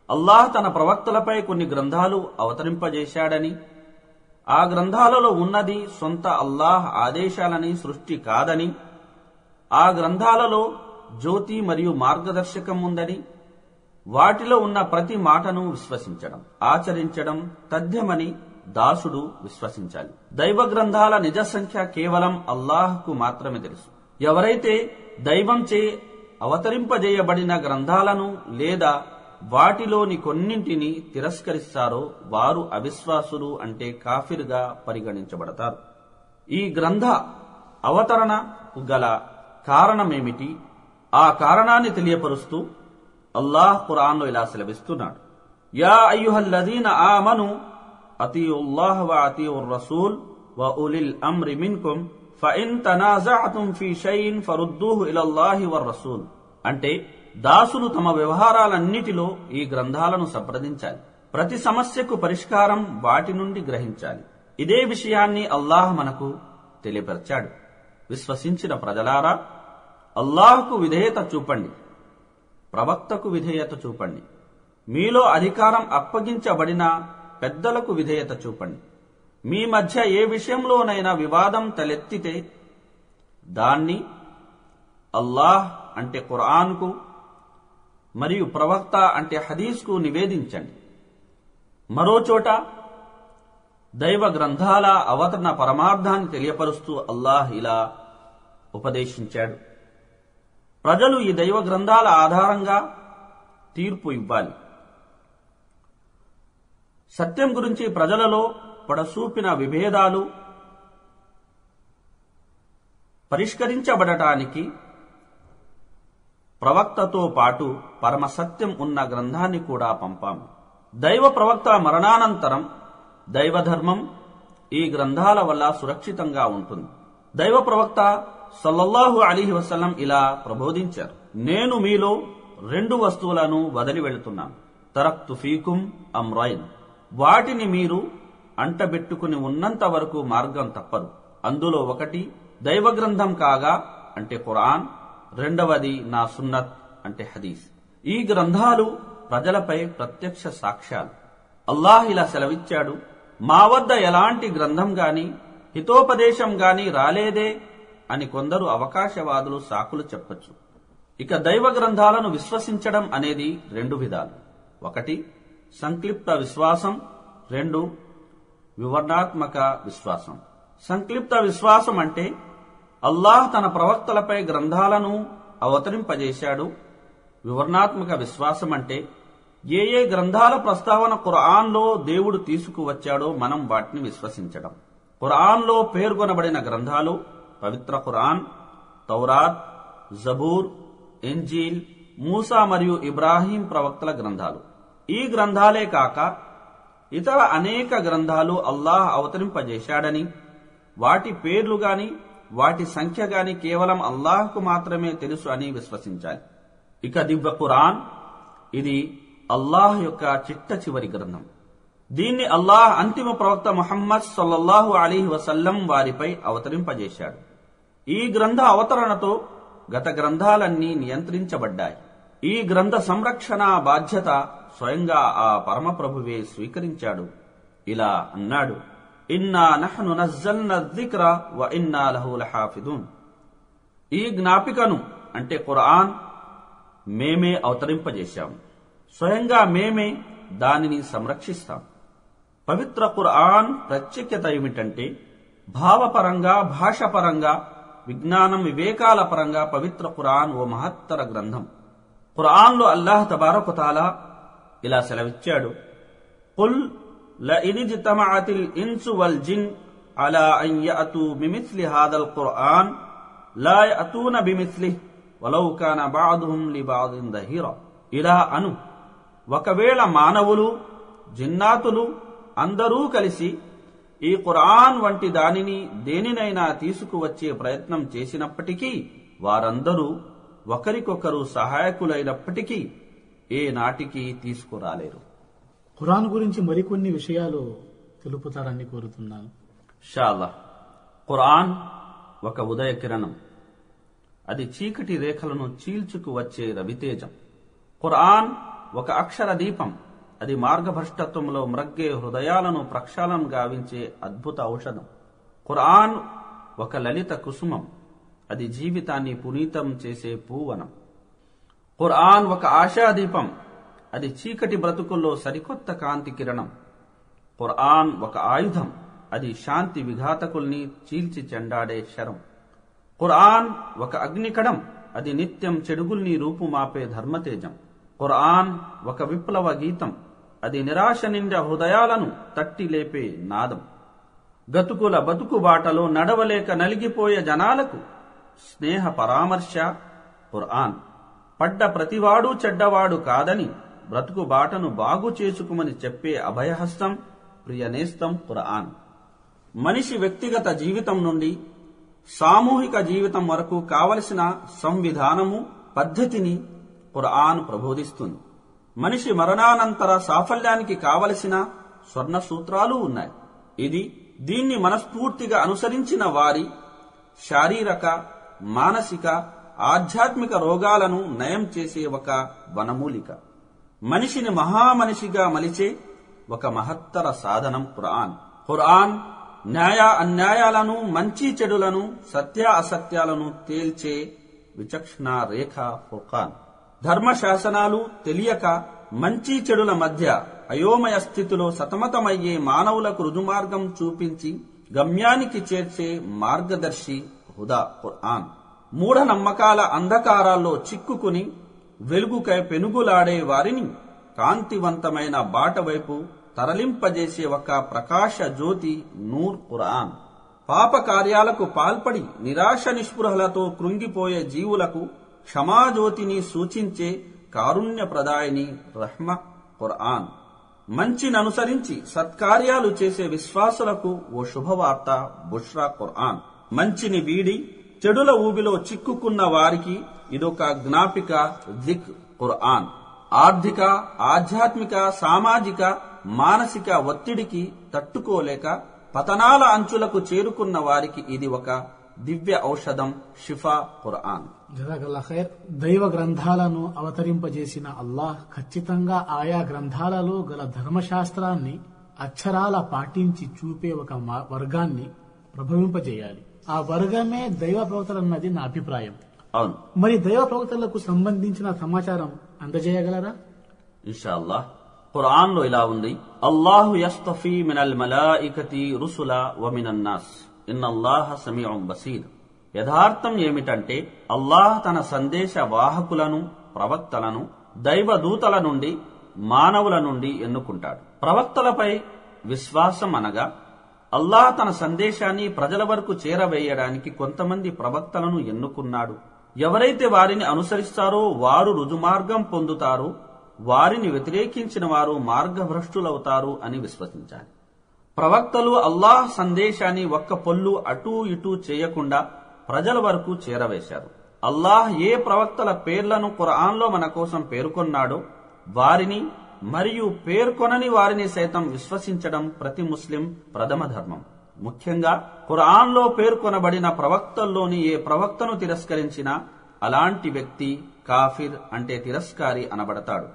అల్లాహ్ తన ప్రవక్తలపై కొన్ని గ్రంథాలు అవతరింపజేశాడని, ఆ గ్రంథాలలో ఉన్నది సొంత అల్లాహ్ ఆదేశాలని, సృష్టి కాదని, ఆ గ్రంథాలలో జ్యోతి మరియు మార్గదర్శకం ఉందని, వాటిలో ఉన్న ప్రతి మాటను విశ్వసించడం, ఆచరించడం తథ్యమని దాసుడు విశ్వసించాలి. దైవ గ్రంథాల నిజ సంఖ్య కేవలం అల్లాహ్కు మాత్రమే తెలుసు. ఎవరైతే దైవంచే అవతరింపజేయబడిన గ్రంథాలను లేదా వాటిలోని కొన్నింటిని తిరస్కరిస్తారో వారు అవిశ్వాసులు, అంటే కాఫిర్గా పరిగణించబడతారు. ఈ గ్రంథ అవతరణకు గల కారణమేమిటి? ఆ కారణాన్ని తెలియపరుస్తూ అల్లాహ్ ఖురాన్లో ఇలా సెలవిస్తున్నాడు: యా అయ్యుహల్లదీన ఆమను అతీయుల్లాహ వ అతీయుర్ రసూల్ వ ఉలిల్ అమ్రి మిన్కుం ఫఇన్ తనాజఅతుం ఫీ షైఇన్ ఫరుద్దూహు ఇలల్లాహి వర్ రసూల్. అంటే దాసులు తమ వ్యవహారాలన్నిటిలో ఈ గ్రంథాలను సంప్రదించాలి. ప్రతి సమస్యకు పరిష్కారం వాటి నుండి గ్రహించాలి. ఇదే విషయాన్ని అల్లాహ్ మనకు తెలియపరిచాడు. విశ్వసించిన ప్రజలారా, అల్లాహ్కు విధేయత చూపండి, ప్రవక్తకు విధేయత చూపండి, మీలో అధికారం అప్పగించబడిన పెద్దలకు విధేయత చూపండి. మీ మధ్య ఏ విషయంలోనైనా వివాదం తలెత్తితే దాన్ని అల్లాహ్ అంటే ఖురాన్కు మరియు ప్రవక్త అంటే హదీస్కు నివేదించండి. మరోచోట దైవ గ్రంథాల అవతరణ పరమార్థాన్ని తెలియపరుస్తూ అల్లాహ్ ఇలా ఉపదేశించాడు: ప్రజలు ఈ దైవ గ్రంథాల ఆధారంగా తీర్పు ఇవ్వాలి. సత్యం గురించి ప్రజలలో పొడసూపిన విభేదాలు పరిష్కరించబడటానికి ప్రవక్తతో పాటు పరమసత్యం ఉన్న గ్రంథాన్ని కూడా పంపాము. దైవ ప్రవక్త మరణానంతరం దైవధర్మం ఈ గ్రంథాల వల్ల సురక్షితంగా ఉంటుంది. దైవ ప్రవక్త సల్లల్లాహు అలైహి వసల్లం ఇలా ప్రబోధించారు: నేను మీలో 2 వస్తువులను వదిలి వెళుతున్నాను. తరక్తు ఫీకుం అమ్రైన్, వాటిని మీరు అంటబెట్టుకుని ఉన్నంత వరకు మార్గం తప్పదు. అందులో ఒకటి దైవ గ్రంథం కాగా అంటే ఖురాన్, రెండవది నా సున్నత్ అంటే హదీస్. ఈ గ్రంథాలు ప్రజలపై ప్రత్యక్ష సాక్ష్యాలు. అల్లాహ్ ఇలా సెలవిచ్చాడు: మా వద్ద ఎలాంటి గ్రంథం గాని హితోపదేశం గాని రాలేదే అని కొందరు అవకాశవాదులు సాకులు చెప్పొచ్చు. ఇక దైవ గ్రంథాలను విశ్వసించడం అనేది 2 విధాలు. 1 సంక్లిప్త విశ్వాసం, 2 వివరణాత్మక విశ్వాసం. సంక్లిప్త విశ్వాసం అంటే అల్లాహ్ తన ప్రవక్తలపై గ్రంథాలను అవతరింపజేశాడు. వివరణాత్మక విశ్వాసం అంటే ఏ గ్రంథాల ప్రస్తావన ఖురాన్లో దేవుడు తీసుకువచ్చాడో మనం వాటిని విశ్వసించడం. ఖురాన్లో పేర్కొనబడిన గ్రంథాలు పవిత్ర ఖురాన్, తౌరాత్, జబూర్, ఇంజీల్, మూసా మరియు ఇబ్రాహీం ప్రవక్తల గ్రంథాలు. ఈ గ్రంథాలే కాక ఇతర అనేక గ్రంథాలు అల్లాహ్ అవతరింపజేశాడని, వాటి పేర్లు గాని వాటి సంఖ్య గాని కేవలం అల్లాహ్కు మాత్రమే తెలుసు అని విశ్వసించాలి. ఇక దివ్య ఖురాన్, ఇది అల్లాహ్ యొక్క చిట్ట చివరి గ్రంథం. దీన్ని అల్లాహ్ అంతిమ ప్రవక్త ముహమ్మద్ సల్లల్లాహు అలైహి వసల్లం వారిపై అవతరింపజేశాడు. ఈ గ్రంథ అవతరణతో గత గ్రంథాలన్నీ నియంత్రించబడ్డాయి. ఈ గ్రంథ సంరక్షణ బాధ్యత స్వయంగా ఆ పరమప్రభువే స్వీకరించాడు. ఇలా అన్నాడు: ఇన్నా నహ్ను నజ్జల్నా జిక్ర వ ఇన్నా లహు లహాఫిదూన్. ఈ జ్ఞాపికను అంటే ఖురాన్ మేమే అవతరింపజేశాము, స్వయంగా మేమే దానిని సంరక్షిస్తాం. పవిత్ర ఖురాన్ ప్రత్యేకత ఏమిటంటే భావపరంగా, భాషపరంగా, విజ్ఞానం, వివేకాల పరంగా పవిత్ర ఖురాన్ ఓ మహత్తర గ్రంథం. ఖురాన్లో అల్లాహ్ తబారక తఆలా ఇలా సెలవిచ్చాడు: ఖుల్ లఇన్ ఇజ్తమఅతిల్ ఇన్సు వల్ జిన్ అలా అన్ యఅతూ బిమిస్లి హాదల్ ఖురాన్ లా యఅతూన బిమిస్లిహి వలౌ కాన బఅదుహుం లిబఅదిన్ దహీరా. ఇలా అను, ఒకవేళ మానవులు, జిన్నాతులు అందరూ కలిసి ఈ ఖురాన్ వంటి దానిని దేనినైనా తీసుకువచ్చే ప్రయత్నం చేసినప్పటికీ వారందరూ ఒకరికొకరు సహాయకులైనప్పటికీ ఏ నాటికి తీసుకురాలేరు. ఖురాన్ గురించి మరికొన్ని విషయాలు తెలుపుతారని కోరుతున్నాను. ఇన్షాఅల్లాహ్. ఖురాన్ ఒక ఉదయ కిరణం, అది చీకటి రేఖలను చీల్చుకు వచ్చే రవితేజం. ఖురాన్ ఒక అక్షర దీపం, అది మార్గభ్రష్టత్వంలో మ్రగ్గే హృదయాలను ప్రక్షాళన గావించే అద్భుత ఔషధం. ఖురాన్ ఒక లలిత కుసుమం, అది జీవితాన్ని పునీతం చేసే పూవనం. ఖురాన్ ఒక ఆశాదీపం, అది చీకటి బ్రతుకుల్లో సరికొత్త కాంతి కిరణం. ఖురాన్ ఒక ఆయుధం, అది శాంతి విఘాతకుల్ని చీల్చి చెండాడే శరం. ఖురాన్ ఒక అగ్నికడం, అది నిత్యం చెడుగుల్ని రూపుమాపే ధర్మతేజం. ఖురాన్ ఒక విప్లవ గీతం, అది నిరాశ నిండా హృదయాలను తట్టి లేపే నాదం. గతుకుల బతుకుబాటలో నడవలేక నలిగిపోయే జనాలకు స్నేహ పరామర్శ ఖురాన్. పడ్డ ప్రతివాడు చెడ్డవాడు కాదని బ్రతుకు బాటను బాగు చేసుకుమని చెప్పే అభయహస్తం, ప్రియనేస్తం ఖురాన్. మనిషి వ్యక్తిగత జీవితం నుండి సామూహిక జీవితం వరకు కావలసిన సంవిధానము, పద్ధతిని ఖురాన్ ప్రబోధిస్తుంది. మనిషి మరణానంతర సాఫల్యానికి కావలసిన స్వర్ణ సూత్రాలు ఉన్నాయి. ఇది దీన్ని మనస్ఫూర్తిగా అనుసరించిన వారి శారీరక, మానసిక, ఆధ్యాత్మిక రోగాలను నయం చేసే ఒక వనమూలిక. మనిషిని మహామనిషిగా మలిచే ఒక మహత్తర సాధనం ఖురాన్ న్యాయ అన్యాయాలను, మంచి చెడులను, సత్య అసత్యాలను తేల్చే విచక్షణ రేఖ ఫుర్ఖాన్. ధర్మశాసనాలు తెలియక మంచి చెడుల మధ్య అయోమయ స్థితిలో సతమతమయ్యే మానవులకు రుజుమార్గం చూపించి గమ్యానికి చేర్చే మార్గదర్శి హుదా ఖురాన్. మూఢనమ్మకాల అంధకారాల్లో చిక్కుకుని వెలుగుకై పెనుగులాడే వారిని కాంతివంతమైన బాట వైపు తరలింపజేసే ఒక ప్రకాశ జ్యోతి నూర్ ఖురాన్. పాప కార్యాలకు పాల్పడి నిరాశ నిస్పృహలతో కృంగిపోయే జీవులకు క్షమాజ్యోతిని సూచించే కారుణ్యప్రదాయిని రహ్మ ఖురాన్. మంచిననుసరించి సత్కార్యాలు చేసే విశ్వాసులకు ఓ శుభవార్త బుష్రా ఖురాన్. మంచిని వీడి చెడుల ఊబిలో చిక్కుకున్న వారికి ఇదొక జ్ఞాపిక జిక్ ఖురాన్. ఆర్థిక, ఆధ్యాత్మిక, సామాజిక, మానసిక ఒత్తిడికి తట్టుకోలేక పతనాల అంచులకు చేరుకున్న వారికి ఇది ఒక దివ్య ఔషధం షిఫా ఖురాన్. జజాకల్లా ఖైర్. దైవ గ్రంథాలను అవతరింపజేసిన అల్లాహ్ ఖచ్చితంగా ఆయా గ్రంథాలలో గల ధర్మశాస్త్రాన్ని అక్షరాల పాటించి చూపే ఒక వర్గాన్ని ప్రభవింపజేయాలి. ఆ వర్గమే దైవ ప్రవక్తలన్నది నా అభిప్రాయం. అవును. మరి దైవ ప్రవక్తలకు సంబంధించిన సమాచారం అందజేయగలరా? ఇన్షాఅల్లాహ్. ఖురాన్ లో ఇలా ఉంది, అల్లాహు యస్తఫీ మినల్ మలాయికతి రుసులా వ మినన్ నాస్ ఇన్నల్లాహ సమీఉం బసీర్. యథార్థం ఏమిటంటే అల్లాహ్ తన సందేశ వాహకులను, ప్రవక్తలను దైవదూతల నుండి, మానవుల నుండి ఎన్నుకుంటాడు. ప్రవక్తలపై విశ్వాసం అనగా అల్లాహ్ తన సందేశాన్ని ప్రజల వరకు చేరవేయడానికి కొంతమంది ప్రవక్తలను ఎన్నుకున్నాడు. ఎవరైతే వారిని అనుసరిస్తారో వారు రుజుమార్గం పొందుతారు, వారిని వ్యతిరేకించిన వారు మార్గభ్రష్టులవుతారు అని విశ్వసించాలి. ప్రవక్తలు అల్లాహ్ సందేశాన్ని ఒక్క పొల్లు అటూ ఇటూ చేయకుండా ప్రజల వరకు చేరవేశారు. అల్లాహ్ ఏ ప్రవక్తల పేర్లను ఖురాన్లో మన కోసం పేర్కొన్నాడో వారిని మరియు పేర్కొనని వారిని సైతం విశ్వసించడం ప్రతి ముస్లిం ప్రథమ ధర్మం. ముఖ్యంగా ఖురాన్లో పేర్కొనబడిన ప్రవక్తల్లోని ఏ ప్రవక్తను తిరస్కరించినా అలాంటి వ్యక్తి కాఫిర్ అంటే తిరస్కారి అనబడతాడు.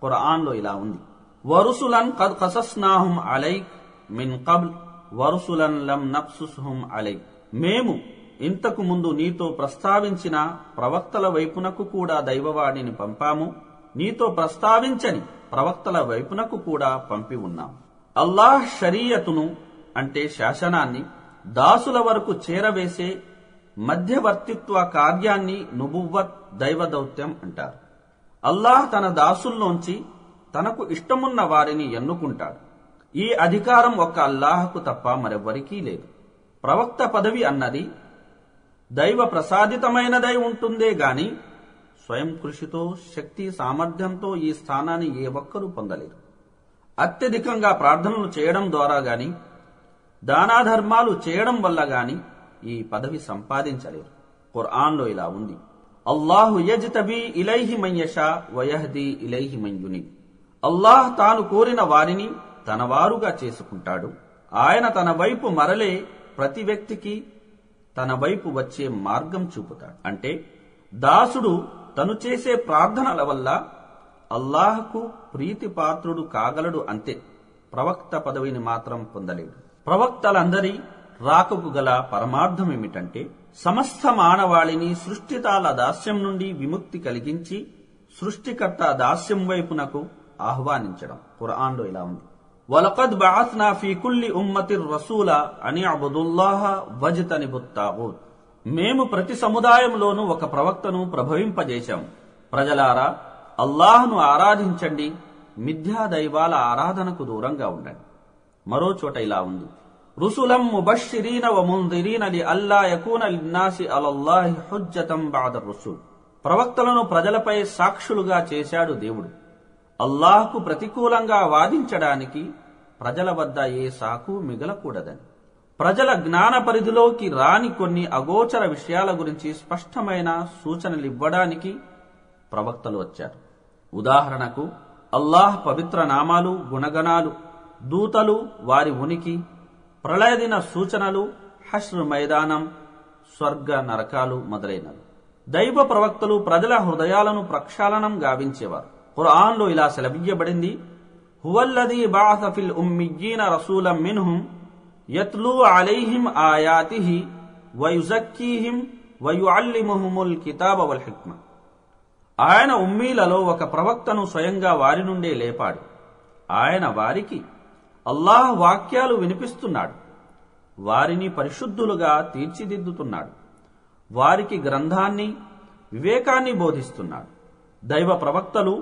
ఖురాన్లో ఇలా ఉంది, వరుసులన్ ఖద్ ఖసస్నాహుం అలైక్ మిన్ కబ్ల్ వరుసులన్ లం నక్సుస్హుం అలైక్. మేము ఇంతకు ముందు నీతో ప్రస్తావించిన ప్రవక్తల వైపునకు కూడా దైవవాణిని పంపాము, నీతో ప్రస్తావించని ప్రవక్తల వైపునకు కూడా పంపి ఉన్నాం. అల్లాహ్ షరియతును అంటే శాసనాన్ని దాసుల వరకు చేరవేసే మధ్యవర్తిత్వ కార్యాన్ని నుబువ్వత్, దైవదౌత్యం అంటారు. అల్లాహ్ తన దాసుల్లోంచి తనకు ఇష్టమున్న వారిని ఎన్నుకుంటాడు. ఈ అధికారం ఒక్క అల్లాహకు తప్ప మరెవ్వరికీ లేదు. ప్రవక్త పదవి అన్నది దైవ ప్రసాదితమైనదై ఉంటుందే గాని స్వయం కృషితో, శక్తి సామర్థ్యంతో ఈ స్థానాన్ని ఏ ఒక్కరూ పొందలేరు. అత్యధికంగా ప్రార్థనలు చేయడం ద్వారా గాని, దానాధర్మాలు చేయడం వల్ల గాని ఈ పదవి సంపాదించలేరు. ఖురాన్లో ఇలా ఉంది, అల్లాహు యజ్తబీ ఇలైహి మన్ యషా వయహ్దీ ఇలైహి మన్ యునీబ్. అల్లాహ్ తాను కోరిన వారిని తన వారుగా చేసుకుంటాడు. ఆయన తన వైపు మరలే ప్రతి వ్యక్తికి తన వైపు వచ్చే మార్గం చూపుతాడు. అంటే దాసుడు తను చేసే ప్రార్థనల వల్ల అల్లాహకు ప్రీతిపాత్రుడు కాగలడు అంతే. ప్రవక్త పదవిని మాత్రం పొందలేడు. ప్రవక్తలందరి రాకకు గల పరమార్థమేమిటంటే సమస్త మానవాళిని సృష్టితాల దాస్యం నుండి విముక్తి కలిగించి సృష్టికర్త దాస్యం వైపునకు ఆహ్వానించడం. ఖురాన్లో ఇలా ఉంది, వలకద్ బఅస్నా ఫీ కుల్లి ఉమ్మతిర్ రసూలా అని అబుదుల్లాహ వజ్తనిబుత్ తాగూత్. మేము ప్రతి సముదాయంలోనూ ఒక ప్రవక్తను ప్రభవింపజేశాం. ప్రజలారా, అల్లాహ్ను ఆరాధించండి, మిథ్యా దైవాల ఆరాధనకు దూరంగా ఉండండి. మరో చోట ఇలా ఉంది, రుసులం ముబష్షిరీన వ ముందిరీన లిఅల్లా యకూన లిన్నాసి అలల్లాహి హుజ్జతం బఅద రుసుల్. ప్రవక్తలను ప్రజలపై సాక్షులుగా చేశాడు దేవుడు. అల్లాహ్కు ప్రతికూలంగా వాదించడానికి ప్రజల వద్ద ఏ సాకు మిగలకూడదని. ప్రజల జ్ఞాన పరిధిలోకి రాని కొన్ని అగోచర విషయాల గురించి స్పష్టమైన సూచనలివ్వడానికి ప్రవక్తలు వచ్చారు. ఉదాహరణకు అల్లాహ్ పవిత్ర నామాలు, గుణగణాలు, దూతలు, వారి ఉనికి, ప్రళయదిన సూచనలు, హష్ర్ మైదానం, స్వర్గ నరకాలు మొదలైనవి. దైవ ప్రవక్తలు ప్రజల హృదయాలను ప్రక్షాళనం గావించేవారు. ఖురాన్లో ఇలా సెలవియ్యబడింది, హువల్లదీ బఅస ఫిల్ ఉమ్మియ్యీన రసూలం మిన్హుం యత్లూ అలైహిం ఆయాతిహి వయుజక్కీహిం వయుఅల్లిముహుముల్ కితాబ వల్ హిక్మ. ఆయన ఉమ్మీలలో ఒక ప్రవక్తను స్వయంగా వారి నుండే లేపాడు. ఆయన వారికి అల్లాహ్ వాక్యాలు వినిపిస్తున్నాడు, వారిని పరిశుద్ధులుగా తీర్చిదిద్దుతున్నాడు, వారికి గ్రంథాన్ని, వివేకాన్ని బోధిస్తున్నాడు. దైవ ప్రవక్తలు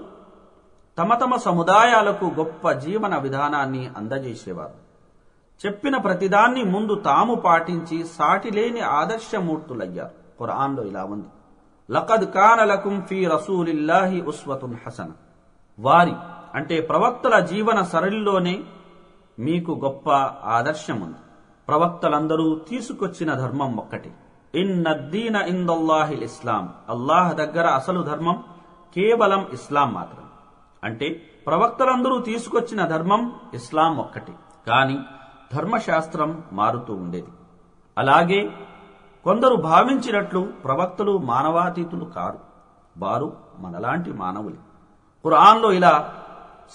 తమ తమ సముదాయాలకు గొప్ప జీవన విధానాన్ని అందజేసేవారు. చెప్పిన ప్రతిదాన్ని ముందు తాము పాటించి సాటిలేని ఆదర్శమూర్తులయ్యారు. ఖురాన్లో ఇలా ఉంది, లఖద్ కాన లకుం ఫీ రసూలిల్లాహి ఉస్వతున్ హసన. వారి అంటే ప్రవక్తల జీవన సరళిలోనే మీకు గొప్ప ఆదర్శముంది. ప్రవక్తలందరూ తీసుకొచ్చిన ధర్మం ఒక్కటి, ఇన్నద్దీన ఇందల్లాహిల్ ఇస్లాం. అల్లాహ్ దగ్గర అసలు ధర్మం కేవలం ఇస్లాం మాత్రం. అంటే ప్రవక్తలందరూ తీసుకొచ్చిన ధర్మం ఇస్లాం ఒక్కటి, కాని ధర్మశాస్త్రం మారుతూ ఉండేది. అలాగే కొందరు భావించినట్లు ప్రవక్తలు మానవాతీతులు కారు, వారు మనలాంటి మానవులు. ఖురాన్లో ఇలా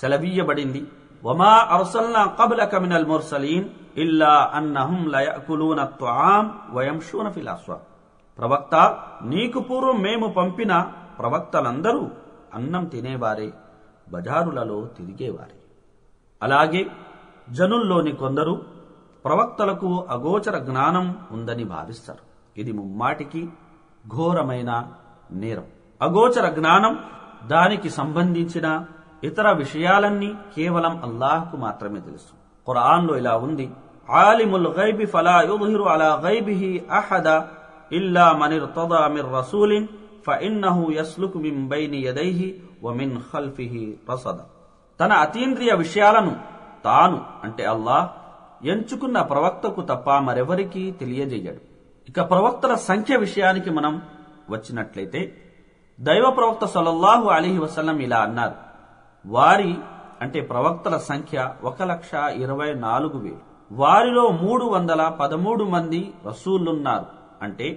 సెలవీయబడింది, వమా అర్సల్నా కబ్లక మినల్ ముర్సలీన్ ఇల్లా అన్నహుం లయకులూన త్వామ్ వయంషూన ఫిల్ అస్వాక్. ప్రవక్త, నీకు పూర్వం మేము పంపిన ప్రవక్తలందరూ అన్నం తినేవారే, బజారులలో తిరిగేవారే. అలాగే జనుల్లోని కొందరు ప్రవక్తలకు అగోచర జ్ఞానం ఉందని భావిస్తారు. ఇది ముమ్మాటికి ఘోరమైన నేరం. అగోచర జ్ఞానం, దానికి సంబంధించిన ఇతర విషయాలన్నీ కేవలం అల్లాహ్కు మాత్రమే తెలుసు. ఖురాన్లో ఇలా ఉంది, ఆలిముల్ గైబి ఫలా యుద్హిరు అలా గైబిహి అహద ఇల్లా మన్ ఇర్తదా మిర్ రసూలిన్ ఫఇన్నహు యస్లుకు మిన్ బైని యదైహి వ మిన్ ఖల్ఫిహి రసద. తన అతీంద్రియ విషయాలను తాను అంటే అల్లాహ్ ఎంచుకున్న ప్రవక్తకు తప్ప మరెవరికీ తెలియజేయడు. ఇక ప్రవక్తల సంఖ్య విషయానికి మనం వచ్చినట్లయితే, దైవ ప్రవక్త సల్లల్లాహు అలైహి వసల్లం ఇలా అన్నారు, వారి అంటే ప్రవక్తల సంఖ్య 1,24,000. వారిలో 313 మంది రసూలున్నారు. అంటే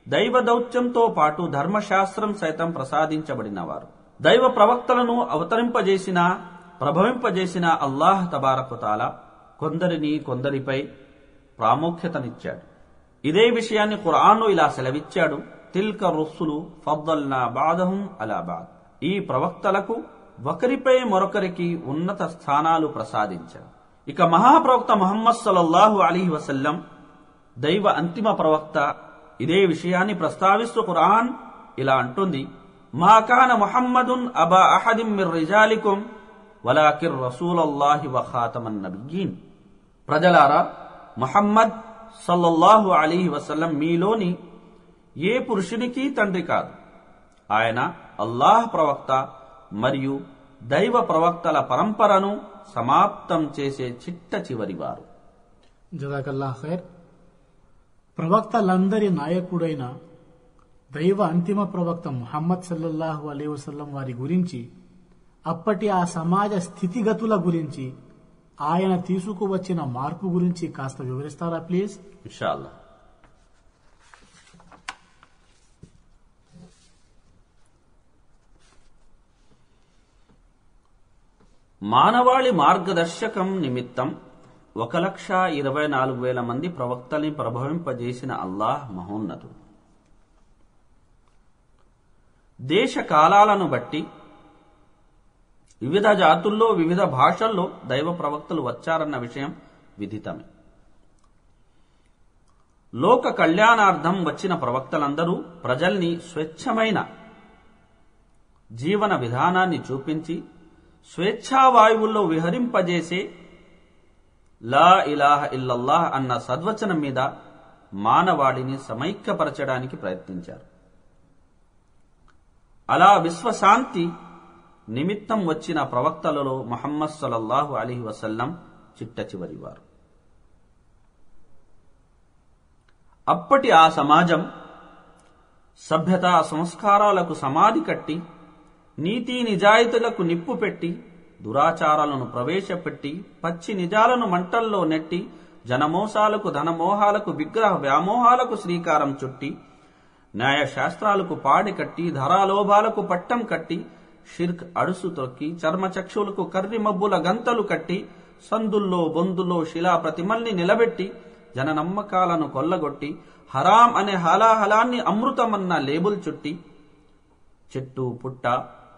దైవ దౌత్యంతో పాటు ధర్మశాస్త్రం సైతం ప్రసాదించబడినవారు. దైవ ప్రవక్తలను అవతరింపజేసిన, ప్రభవింపజేసిన అల్లాహ్ తబారకుతాలా కొందరిని కొందరిపై ప్రాముఖ్యతనిచ్చాడు. ఇదే విషయాన్ని ఖురాన్లో ఇలా సెలవిచ్చాడు, తిల్క రుస్సులు ఫద్దల్నా బాదహుం అలా బాద్. ఈ ప్రవక్తలకు ఒకరిపై మరొకరికి ఉన్నత స్థానాలు ప్రసాదించాడు. ఇక మహాప్రవక్త ముహమ్మద్ సల్లల్లాహు అలైహి వసల్లం దైవ అంతిమ ప్రవక్త. ఇదే విషయాన్ని ప్రస్తావిస్తూ ఖురాన్ ఇలా అంటుంది, మా కాన ముహమ్మదున్ అబా అహదిం మిర్ రిజాలికుం వలాకిర్ రసూలల్లాహి వ ఖాతమన్ నబియ్యీన్. ప్రజలారా, ముహమ్మద్ సల్లల్లాహు అలైహి వసల్లం మీలోని ఏ పురుషునికి తండ్రి కాదు. ఆయన అల్లాహ్ ప్రవక్త మరియు దైవ ప్రవక్తల పరంపరను సమాప్తం చేసే చిట్ట చివరివారు. జజాకల్లాహ్ ఖైర్. ప్రవక్తలందరి నాయకుడైన దైవ అంతిమ ప్రవక్త ముహమ్మద్ సల్లల్లాహు అలైహి వసల్లం వారి గురించి, అప్పటి ఆ సమాజ స్థితిగతుల గురించి, ఆయన తీసుకువచ్చిన మార్పు గురించి కాస్త వివరిస్తారా ప్లీజ్? ఇన్షాల్లా. మానవాళి మార్గదర్శకం నిమిత్తం 1,24,000 మంది ప్రవక్తల్ని ప్రభవింపజేసిన అల్లాహ్ మహోన్నతుడు. దేశ కాలాలను బట్టి వివిధ జాతుల్లో వివిధ భాషల్లో దైవ ప్రవక్తలు వచ్చారన్న విషయం విదితమే. లోక కళ్యాణార్థం వచ్చిన ప్రవక్తలందరూ ప్రజల్ని స్వచ్ఛమైన జీవన విధానాన్ని చూపించి స్వేచ్ఛావాయువుల్లో విహరింపజేసే లా ఇలాహ ఇల్లల్లాహ్ అన్న సద్వచనం మీద మానవాళిని సమైక్యపరచడానికి ప్రయత్నించారు. అలా విశ్వశాంతి నిమిత్తం వచ్చిన ప్రవక్తలలో ముహమ్మద్ సల్లల్లాహు అలైహి వసల్లం చిట్ట చివరివారు. అప్పటి ఆ సమాజం సభ్యతా సంస్కారాలకు సమాధి కట్టి, నీతి నిజాయితీలకు నిప్పు పెట్టి, దురాచారాలను ప్రవేశపెట్టి, పచ్చి నిజాలను మంటల్లో నెట్టి, జనమోసాలకు ధనమోహాలకు విగ్రహ వ్యామోహాలకు శ్రీకారం చుట్టి న్యాయశాస్త్రాలకు పాడి కట్టి ధరాలోభాలకు పట్టం కట్టి షిర్క్ అడుసు తొక్కి చర్మచక్షులకు కర్రి మబ్బుల గంతలు కట్టి సందుల్లో బొందులో శిలా ప్రతిమల్ని నిలబెట్టి జన నమ్మకాలను కొల్లగొట్టి హరాం అనే హలాహలాన్ని అమృతమన్న లేబుల్ చుట్టి చెట్టు పుట్ట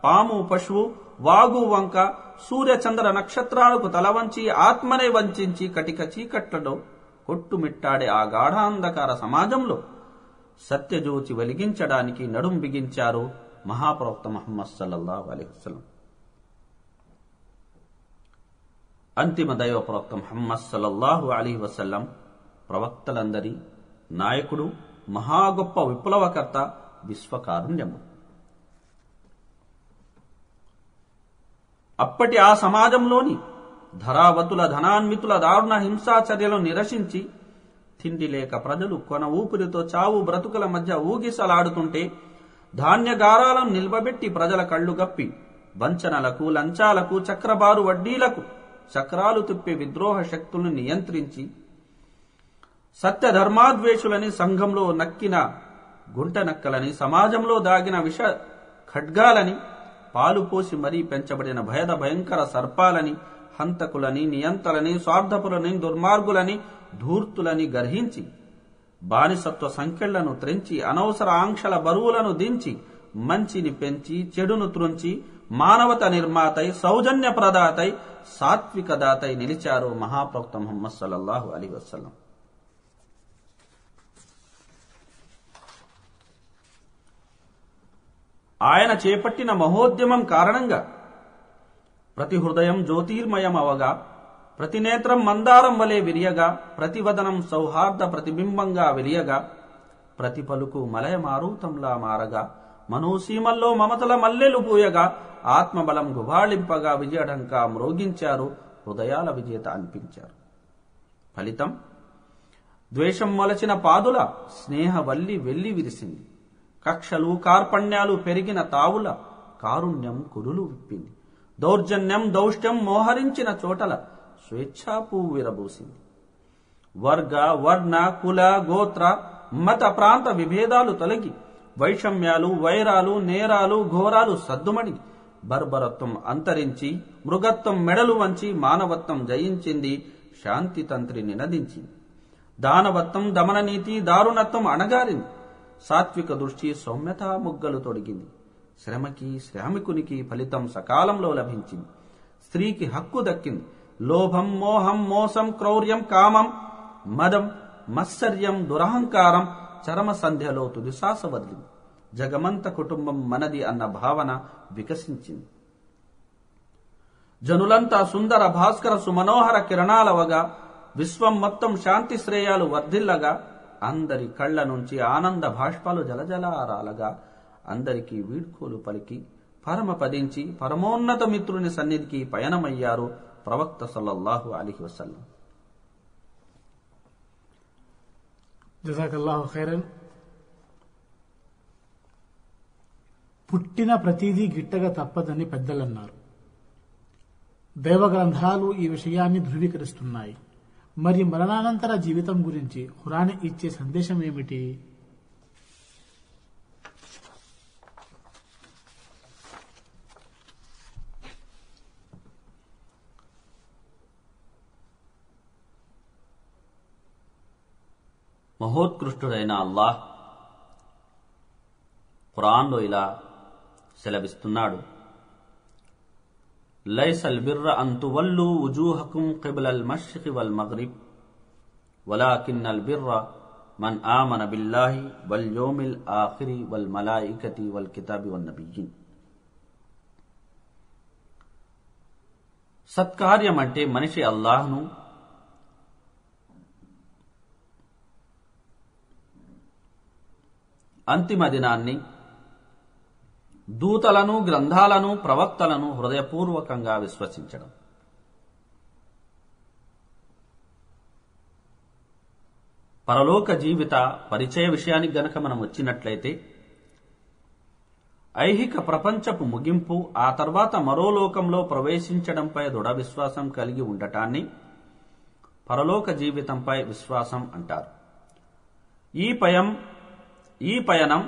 పాము పశువు వాగు వంక సూర్యచంద్ర నక్షత్రాలకు తలవంచి ఆత్మనే వంచి కటిక చీకట్లలో కొట్టుమిట్టాడే ఆ గాఢాంధకార సమాజంలో సత్యజ్యోతి వెలిగించడానికి నడుం బిగించారు మహాప్రవక్త ముహమ్మద్ సల్లల్లాహు అలైహి వసల్లం. అంతిమ దైవ ప్రవక్త ముహమ్మద్ సల్లల్లాహు అలైహి వసల్లం ప్రవక్తలందరి నాయకుడు, మహా గొప్ప విప్లవకర్త, విశ్వకారుణ్యము. అప్పటి ఆ సమాజంలోని ధరావతుల ధనాన్వితుల దారుణ హింసాచర్యలను నిరసించి తిండి లేక ప్రజలు కొన ఊపిరితో చావు బ్రతుకుల మధ్య ఊగిసలాడుతుంటే ధాన్యగారాలను నిల్వబెట్టి ప్రజల కళ్లు గప్పి వంచనలకు, లంచాలకు, చక్రబారు వడ్డీలకు చక్రాలు తిప్పే విద్రోహ శక్తులను నియంత్రించి సత్యధర్మాద్వేషులని, సంఘంలో నక్కిన గుంటనక్కలని, సమాజంలో దాగిన విష ఖడ్గాలని, పాలు పోసి మరీ పెంచబడిన భయద భయంకర సర్పాలని, హంతకులని, నియంతలని, స్వార్థపులని, దుర్మార్గులని, ధూర్తులని గర్హించి బానిసత్వ సంఖ్యలను త్రెంచి అనవసర ఆంక్షల బరువులను దించి మంచిని పెంచి చెడును త్రుంచి మానవత నిర్మాతై, సౌజన్య ప్రదాతై, సాత్విక దాతై నిలిచారు మహాప్రవక్త ముహమ్మద్ సల్లల్లాహు అలైహి వసల్లం. ఆయన చేపట్టిన మహోద్యమం కారణంగా ప్రతి హృదయం జ్యోతిర్మయం అవగా, ప్రతి నేత్రం మందారం వలె విరియగా, ప్రతి వదనం సౌహార్ద ప్రతిబింబంగా వెలియగా, ప్రతి పలుకు మలయమారూతంలా మారగా, మనోసీమల్లో మమతల మల్లెలు పూయగా, ఆత్మబలం గుబాళింపగా విజయఢంకా మ్రోగించారు, హృదయాల విజేత అనిపించారు. ఫలితం ద్వేషం మొలచిన పాదుల స్నేహవల్లి వెల్లి విరిసింది. కక్షలు కార్పణ్యాలు పెరిగిన తావుల కారుణ్యం కురులు విప్పింది. దౌర్జన్యం దౌష్ట్యం మోహరించిన చోటల స్వేచ్ఛా పువ్వు విరబూసింది. వర్గ వర్ణ కుల గోత్ర మత ప్రాంత విభేదాలు తొలగి వైషమ్యాలు వైరాలు నేరాలు ఘోరాలు సద్దుమణి బర్బరత్వం అంతరించి మృగత్వం మెడలు వంచి మానవత్వం జయించింది. శాంతి తంత్రి నినదించింది. దానవత్వం దమననీతి దారుణత్వం అణగారింది. సాత్విక దృష్టి సౌమ్యతా ముగ్గలు తొడిగింది. శ్రమకి శ్రామికునికి ఫలితం సకాలంలో లభించింది. స్త్రీకి హక్కు దక్కింది. లోభం మోహం మోసం క్రౌర్యం కామం మదం మత్సర్యం దురహంకారం చరమ సంధ్యలో తుదిశాస వదిలింది. జగమంత కుటుంబం మనది అన్న భావన వికసించింది. జనులంతా సుందర భాస్కర సుమనోహర కిరణాలవగా, విశ్వం మొత్తం శాంతి శ్రేయాలు వర్ధిల్లగా, అందరి కళ్ల నుంచి ఆనంద భాష్పాలు జలజలారాలగా, అందరికీ వీడ్కోలు పలికి పరమపదించి పరమోన్నత మిత్రుని సన్నిధికి పయనమయ్యారు ప్రవక్త సల్లల్లాహు అలైహి వసల్లం. జజాకల్లాహు ఖైరన్. పుట్టిన ప్రతిదీ గిట్టగా తప్పదని పెద్దలన్నారు. దైవ గ్రంథాలు ఈ విషయాన్ని ధృవీకరిస్తున్నాయి. మరి మరణానంతర జీవితం గురించి ఖురాన్ ఇచ్చే సందేశం ఏమిటి? మహోత్కృష్టుడైన అల్లాహ్ ఖురాన్లో ఇలా సెలవిస్తున్నాడు. లైసల్ బిర్ర అన్ తువల్లు వుజూహకుం కిబ్లల్ మష్రిఖి వల్ మగ్రిబ్ వలాకిన్నల్ బిర్ర మన్ ఆమన బిల్లాహి వల్ యౌమిల్ ఆఖిరి వల్ మలాయికతి వల్ కితాబి వన్ నబియ్యిన్. సత్కార్యం అంటే మనిషి అల్లాహ్ను, అంతిమ దినాన్ని, దూతలను, గ్రంథాలను, ప్రవక్తలను హృదయపూర్వకంగా విశ్వసించడం. పరలోక జీవిత పరిచయ విషయానికి గనక మనం వచ్చినట్లయితే, ఐహిక ప్రపంచపు ముగింపు, ఆ తర్వాత మరో లోకంలో ప్రవేశించడంపై దృఢ విశ్వాసం కలిగి ఉండటాన్ని పరలోక జీవితంపై విశ్వాసం అంటారు. ఈ పయనం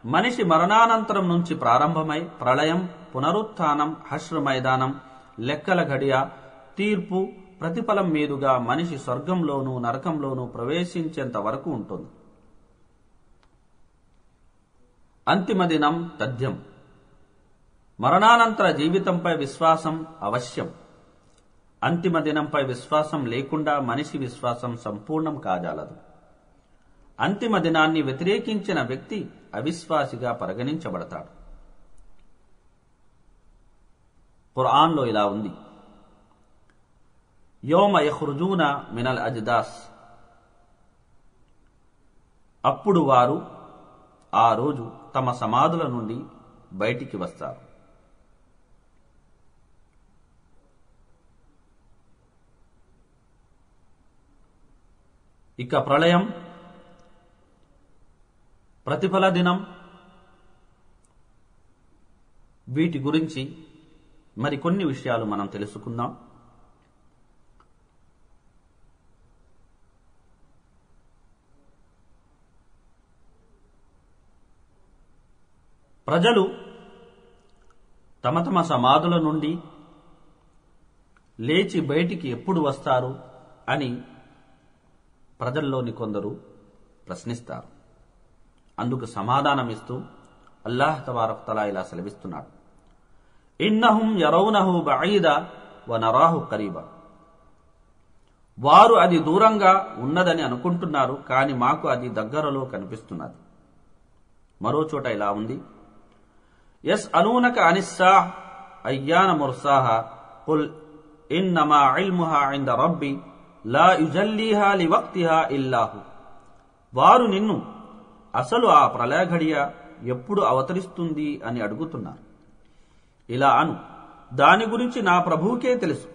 మనిషి మరణానంతరం నుంచి ప్రారంభమై ప్రళయం, పునరుత్థానం, హష్ర్ మైదానం, లెక్కల ఘడియ, తీర్పు, ప్రతిఫలం మీదుగా మనిషి స్వర్గంలోనూ నరకంలోనూ ప్రవేశించేంత వరకు ఉంటుంది. అంతిమ దినం తథ్యం. మరణానంతర జీవితంపై విశ్వాసం అవశ్యం. అంతిమ దినంపై విశ్వాసం లేకుండా మనిషి విశ్వాసం సంపూర్ణం కాజాలదు. అంతిమ దినాన్ని వ్యతిరేకించిన వ్యక్తి అవిశ్వాసిగా పరిగణించబడతాడు. ఖురాన్లో ఇలా ఉంది, యౌమ యఖ్రుజూన మినల్ అజ్దాస్. అప్పుడు వారు ఆ రోజు తమ సమాధుల నుండి బయటికి వస్తారు. ఇక ప్రళయం, ప్రతిఫల దినం, వీటి గురించి మరికొన్ని విషయాలు మనం తెలుసుకుందాం. ప్రజలు తమ తమ సమాధుల నుండి లేచి బయటికి ఎప్పుడు వస్తారు అని ప్రజల్లోని కొందరు ప్రశ్నిస్తారు. అందుకు సమాధానమిస్తూ అల్లాహ్ తబారక్ తఆలా ఇలా సెలవిస్తున్నాడు, ఇన్నహుం యరౌనహు బഈదా వ నరాహు కరీబా. వారు అది దూరంగా ఉన్నదని అనుకుంటున్నారు, కానీ మాకు అది దగ్గరలో కనిపిస్తున్నది. మరో చోట ఇలా ఉంది, యస్అలూనక అనిస్సాఅ అయ్యాన ముర్సాహా ఖుల్ ఇన్నమా ఇల్ముహా ఇంద రబ్బి లా యుజల్లీహా లివక్తిహా ఇల్లాహు. వారు నిన్ను అసలు ఆ ప్రళయ ఘడియ ఎప్పుడు అవతరిస్తుంది అని అడుగుతున్నారు. ఇలా అను, దాని గురించి నా ప్రభువుకే తెలుసు,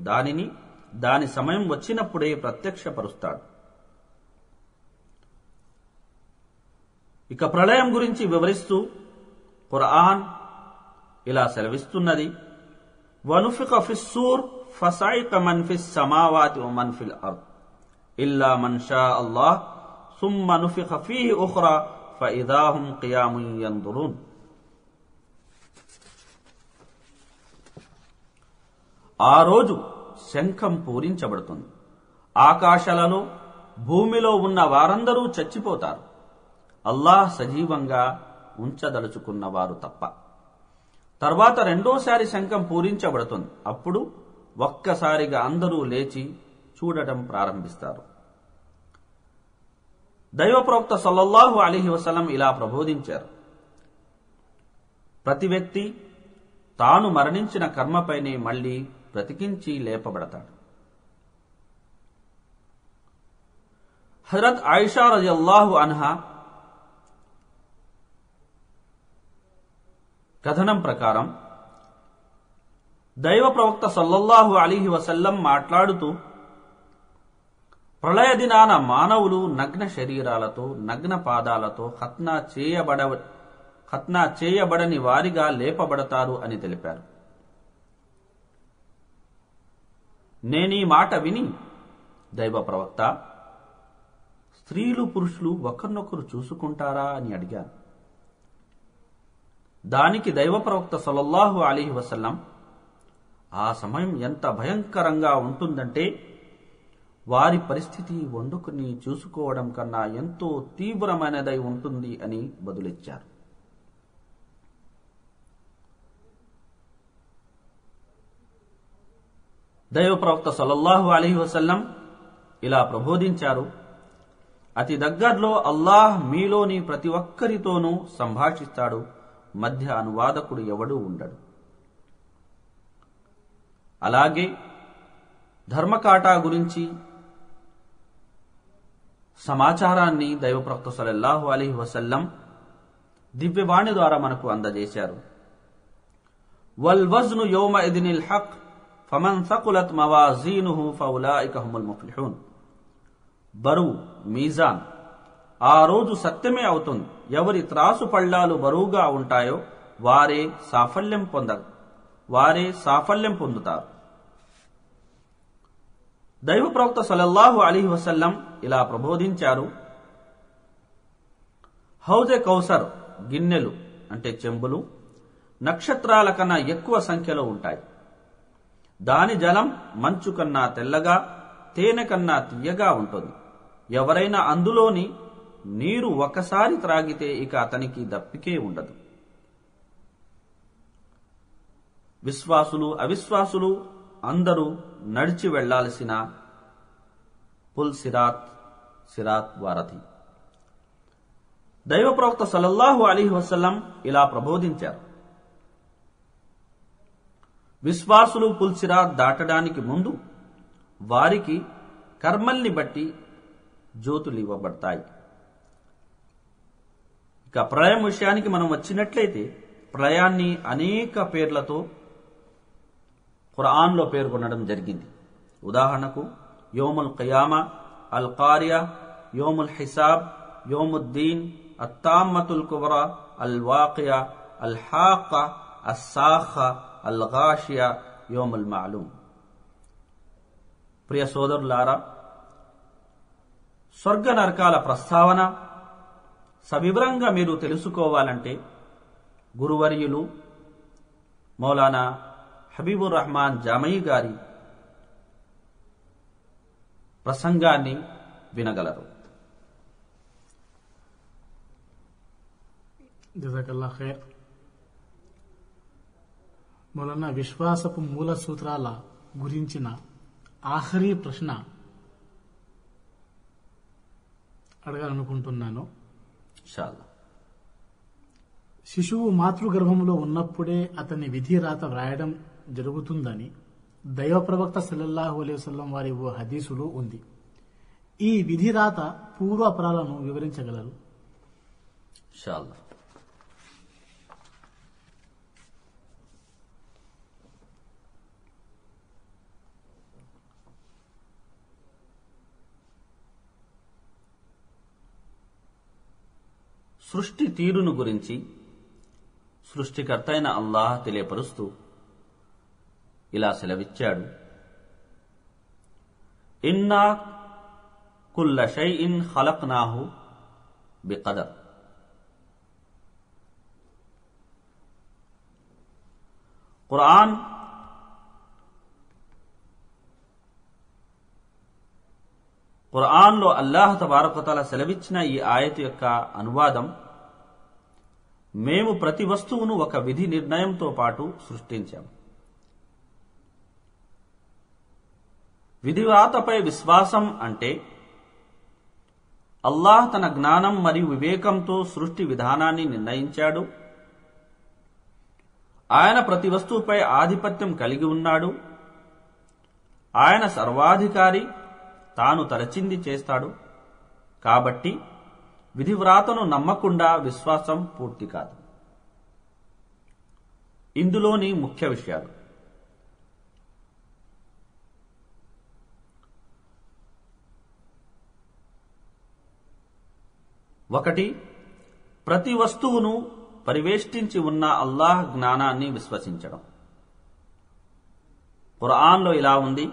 దానిని దాని సమయం వచ్చినప్పుడే ప్రత్యక్షపరుస్తాడు. ఇక ప్రళయం గురించి వివరిస్తూ ఖురాన్ ఇలా సెలవిస్తున్నది, వనుఫిఖ ఫిస్సూర్ ఫసైక మన్ ఫిస్ సమావాతి వ మన్ ఫిల్ అర్ద్ ఇల్లా మన్ షా అల్లాహ్ సుమ్మ నుఫిఖ ఫీహి ఉఖ్రా ఫఇదా హుమ్ ఖియామున్ యందురూన్. ఆ రోజు శంఖం పూరించబడుతుంది. ఆకాశాలలో భూమిలో ఉన్న వారందరూ చచ్చిపోతారు, అల్లాహ్ సజీవంగా ఉంచదలుచుకున్న వారు తప్ప. తర్వాత రెండోసారి శంఖం పూరించబడుతుంది. అప్పుడు ఒక్కసారిగా అందరూ లేచి చూడటం ప్రారంభిస్తారు. దైవ ప్రవక్త సల్లల్లాహు అలైహి వసల్లం ఇలా ప్రబోధించారు, ప్రతి వ్యక్తి తాను మరణించిన కర్మపైనే మళ్లీ బ్రతికించి లేపబడతాడు. హజరత్ ఆయిషా రజియల్లాహు అన్హా కథనం ప్రకారం దైవ ప్రవక్త సల్లల్లాహు అలైహి వసల్లం మాట్లాడుతూ, ప్రళయ దినాన మానవులు నగ్న శరీరాలతో, నగ్న పాదాలతో ఖత్నా చేయబడని వారిగా లేపబడతారు అని తెలిపారు. నేనీ మాట విని, దైవ ప్రవక్త, స్త్రీలు పురుషులు ఒకరినొకరు చూసుకుంటారా అని అడిగాను. దానికి దైవ ప్రవక్త సల్లల్లాహు అలైహి వసల్లం, ఆ సమయం ఎంత భయంకరంగా ఉంటుందంటే వారి పరిస్థితి వండుకుని చూసుకోవడం కన్నా ఎంతో తీవ్రమైనదై ఉంటుంది అని బదులిచ్చారు. దైవ ప్రవక్త సల్లల్లాహు అలైహి వసల్లం ఇలా ప్రబోధించారు, అతి దగ్గరలో అల్లాహ్ మీలోని ప్రతి ఒక్కరితోనూ సంభాషిస్తాడు, మధ్య అనువాదకుడు ఎవడూ ఉండడు. అలాగే ధర్మకాటా గురించి సమాచారాన్ని దైవ ప్రవక్త సల్లల్లాహు అలైహి వసల్లం దివ్యవాణి ద్వారా మనకు అందజేశారు. వల్ వజ్ను యౌమ ఇదినిల్ హక్ ఫమన్ సకులత్ మవాజీనుహు ఫౌలాయిక హుముల్ ముఫ్లిహూన్. బరువు, మీజాన్ ఆ రోజు సత్యమే అవుతుంది. ఎవరి త్రాసు పళ్ళాలు బరువుగా ఉంటాయో వారే సాఫల్యం పొందుతారు. దైవ ప్రవక్త సల్లల్లాహు అలైహి వసల్లం ఇలా ప్రబోధించారు, హౌజే కౌసర్ గిన్నెలు అంటే చెంబులు నక్షత్రాల కన్నా ఎక్కువ సంఖ్యలో ఉంటాయి. దాని జలం మంచు కన్నా తెల్లగా, తేనె కన్నా తియ్యగా ఉంటుంది. ఎవరైనా అందులోని నీరు ఒక్కసారి త్రాగితే ఇక అతనికి దప్పికే ఉండదు. విశ్వాసులు అవిశ్వాసులు అందరూ నడిచి వెళ్లాల్సిన పుల్ సిరాత్ వారధి. దైవ ప్రవక్త సల్లల్లాహు అలైహి వసల్లం ఇలా ప్రబోధించారు, విశ్వాసులు పుల్ సిరాత్ దాటడానికి ముందు వారికి కర్మల్ని బట్టి జ్యోతులు ఇవ్వబడతాయి. ఇక ప్రళయం విషయానికి మనం వచ్చినట్లయితే, ప్రళయాన్ని అనేక పేర్లతో ఖురాన్లో పేర్కొనడం జరిగింది. ఉదాహరణకు యోముల్ ఖియామా, అల్ కారియా, యోముల్ హిసాబ్, యోముద్దీన్, అత్తామ్మతుల్ కుబ్రా, అల్ వాకియా, అల్ హాకా, అస్సాఖా, అల్ గాషియా, యోముల్ మాలూమ్. ప్రియ సోదరులారా, స్వర్గ నరకాల ప్రస్తావన సవివరంగా మీరు తెలుసుకోవాలంటే గురువర్యులు మౌలానా హబీబుర్ రహమాన్ జామయి గారి ప్రసంగాన్ని వినగలరు. జజాకల్లా ఖైర్. మౌలానా, విశ్వాసపు మూల సూత్రాల గురించిన ఆఖరి ప్రశ్న అడగాలనుకుంటున్నాను. ఇన్షాల్లా. శిశువు మాతృగర్భంలో ఉన్నప్పుడే అతని విధి రాత వ్రాయడం జరుగుతుందని దైవ ప్రవక్త సల్లల్లాహు అలైహి వసల్లం వారి ఓ హదీసులో ఉంది. ఈ విధి రాత పూర్వాపరాలను వివరించగలరు? ఇన్షాల్లా. సృష్టి తీరును గురించి సృష్టికర్త అయిన అల్లాహ్ తెలియపరుస్తూ ఇలా సెలవిచ్చాడు, ఇన్నా కుల్ల షైఇన్ ఖలక్నాహు బికదర్. ఖురాన్లో అల్లాహ్ తబారక వ తఆలా సెలవిచ్చిన ఈ ఆయతు యొక్క అనువాదం, మేము ప్రతి వస్తువును ఒక విధి నిర్ణయంతో పాటు సృష్టించాము. విధివ్రాతపై విశ్వాసం అంటే అల్లాహ్ తన జ్ఞానం మరియు వివేకంతో సృష్టి విధానాన్ని నిర్ణయించాడు. ఆయన ప్రతి వస్తువుపై ఆధిపత్యం కలిగి ఉన్నాడు. ఆయన సర్వాధికారి, తాను తలచింది చేస్తాడు. కాబట్టి విధివ్రాతను నమ్మకుండా విశ్వాసం పూర్తి కాదు. ఇందులోని ముఖ్య విషయాలు: ఒకటి, ప్రతి వస్తువును పరివేష్టించి ఉన్న అల్లాహ్ జ్ఞానాన్ని విశ్వసించడం. ఖురాన్లో ఇలా ఉంది,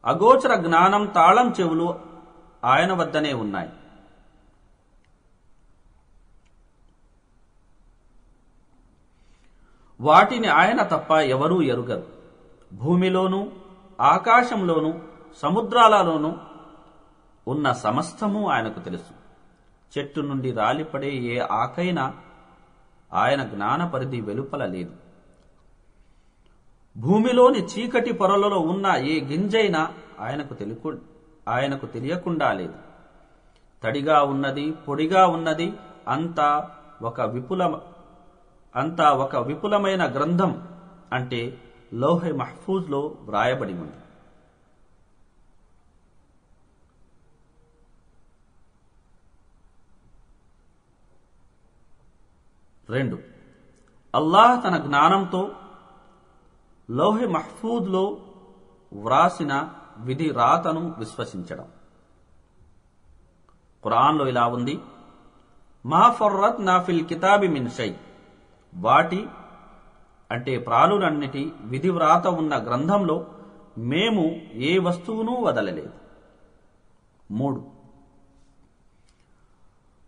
అగోచర జ్ఞానం, తాళం చెవులు ఆయన వద్దనే ఉన్నాయి. వాటిని ఆయన తప్ప ఎవరూ ఎరుగరు. భూమిలోనూ ఆకాశంలోనూ సముద్రాలలోనూ ఉన్న సమస్తము ఆయనకు తెలుసు. చెట్టు నుండి రాలిపడే ఏ ఆకైనా ఆయన జ్ఞాన పరిధి వెలుపల లేదు. భూమిలోని చీకటి పొరలలో ఉన్న ఏ గింజైనా ఆయనకు తెలియకుండా లేదు. తడిగా ఉన్నది, పొడిగా ఉన్నది, అంతా ఒక విపులమైన గ్రంథం అంటే లౌహె మహ్ఫూజ్లో వ్రాయబడి ఉంది. రెండు, అల్లాహ్ తన జ్ఞానంతో లౌహె మహ్ఫూజ్లో వ్రాసిన విధి రాతను విశ్వసించడం. ఖురాన్లో ఇలా ఉంది, మా ఫర్రత్నా ఫిల్ కితాబి మిన్ షై. వాటి అంటే ప్రాణులన్నిటి విధి వ్రాత ఉన్న గ్రంథంలో మేము ఏ వస్తువునూ వదలలేదు. 3.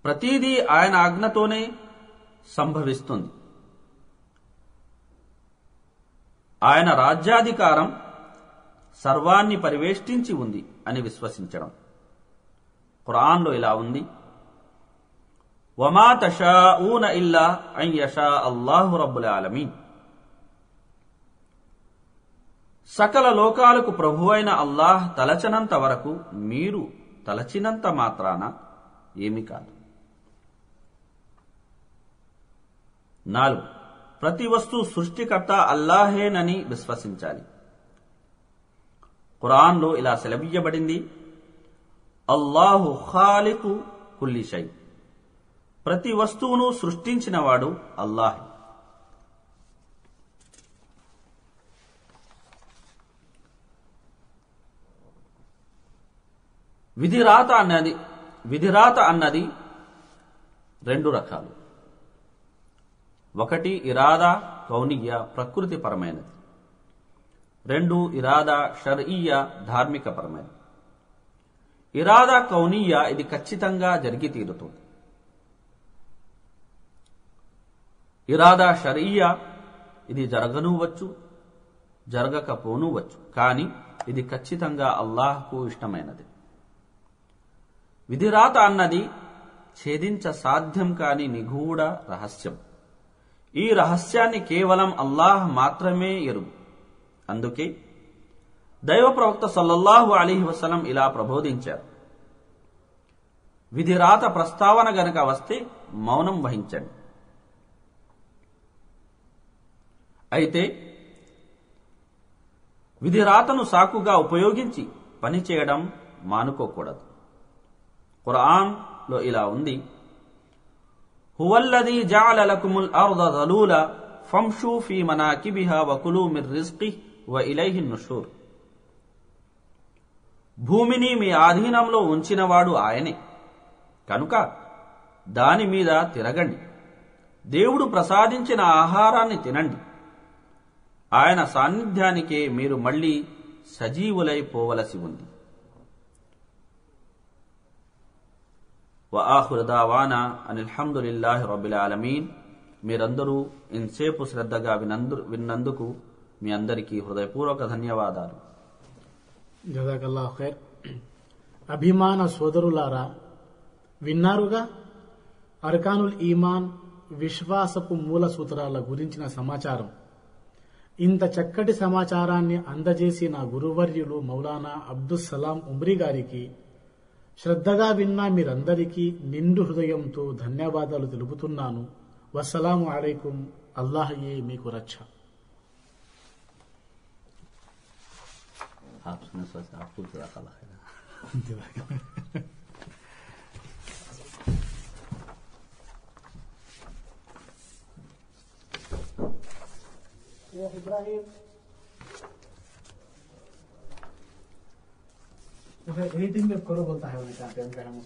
ప్రతిదీ ఆయన ఆజ్ఞతోనే సంభవిస్తుంది. ఆయన రాజ్యాధికారం సర్వాన్ని పరివేష్టించి ఉంది అని విశ్వసించడం. ఖురాన్లో ఇలా ఉంది, వమా తషాఊన ఇల్లా అన్ యషా అల్లాహు రబ్బుల్ ఆలమీన్. సకల లోకాలకు ప్రభువైన అల్లాహ్ తలచనంత వరకు మీరు తలచినంత మాత్రాన ఏమి కాదు. 4. ప్రతి వస్తువు సృష్టికర్త అల్లాహేనని విశ్వసించాలి. ఖురాన్లో ఇలా సెలవియ్యబడింది, అల్లాహు ఖాలికు కుల్లి షై. ప్రతి వస్తువును సృష్టించినవాడు అల్లాహ్. విధిరాత అన్నది 2 రకాలు. 1 ఇరాదా కౌనియ ప్రకృతిపరమైనది. 2 ఇరాదా షర్ఈయ ధార్మికపరమైనది. ఇరాదా కౌనియ ఇది ఖచ్చితంగా జరిగి తీరుతుంది. ఇరాదా షర్ఈయ ఇది జరగనూవచ్చు, జరగకపోనూవచ్చు, కానీ ఇది ఖచ్చితంగా అల్లాహ్కు ఇష్టమైనది. విధిరాత అన్నది ఛేదించ సాధ్యం కాని నిగూఢ రహస్యం. ఈ రహస్యాన్ని కేవలం అల్లాహ్ మాత్రమే ఎరుగు. అందుకే దైవ ప్రవక్త సల్లల్లాహు అలైహి వసల్లం ఇలా ప్రబోధించారు, విధిరాత ప్రస్తావన గనక వస్తే మౌనం వహించండి. అయితే విధిరాతను సాకుగా ఉపయోగించి పనిచేయడం మానుకోకూడదు. ఖురాన్లో ఇలా ఉంది, హువల్లదీ జఅల లకుముల్ అర్ద దలూలా ఫంషూ ఫీ మనాకిబిహా వకులూ మిర్ రిజ్కిహి వ ఇలైహిన్ నుషూర్. భూమిని మీ ఆధీనంలో ఉంచినవాడు ఆయనే, కనుక దాని మీద తిరగండి, దేవుడు ప్రసాదించిన ఆహారాన్ని తినండి, ఆయన సాన్నిధ్యానికే మీరు మళ్లీ సజీవులైపోవలసి ఉంది. వఆఖిరు దావానా అనిల్ హమ్దులిల్లాహి రబ్బిల్ ఆలమీన్. మీరందరూ ఇంతసేపు శ్రద్ధగా విన్నందుకు మీ అందరికీ హృదయపూర్వక ధన్యవాదాలు. జజాకల్లాహు ఖైర్. అభిమాన సోదరులారా, విన్నారుగా అర్కానుల్ ఈమాన్ విశ్వాసపు మూల సూత్రాల గురించిన సమాచారం. ఇంత చక్కటి సమాచారాన్ని అందజేసిన గురువర్యులు మౌలానా అబ్దుల్ సలాం ఉమ్రీ గారికి, శ్రద్ధగా విన్నా మీరందరికీ నిండు హృదయంతో ధన్యవాదాలు తెలుపుతున్నాను. వస్సలాము అలైకుం. అల్లాహయే మీకు రక్ష. इब्राहिम एडिटिंग में करो बोलता है, उन्हें कहते हैं हम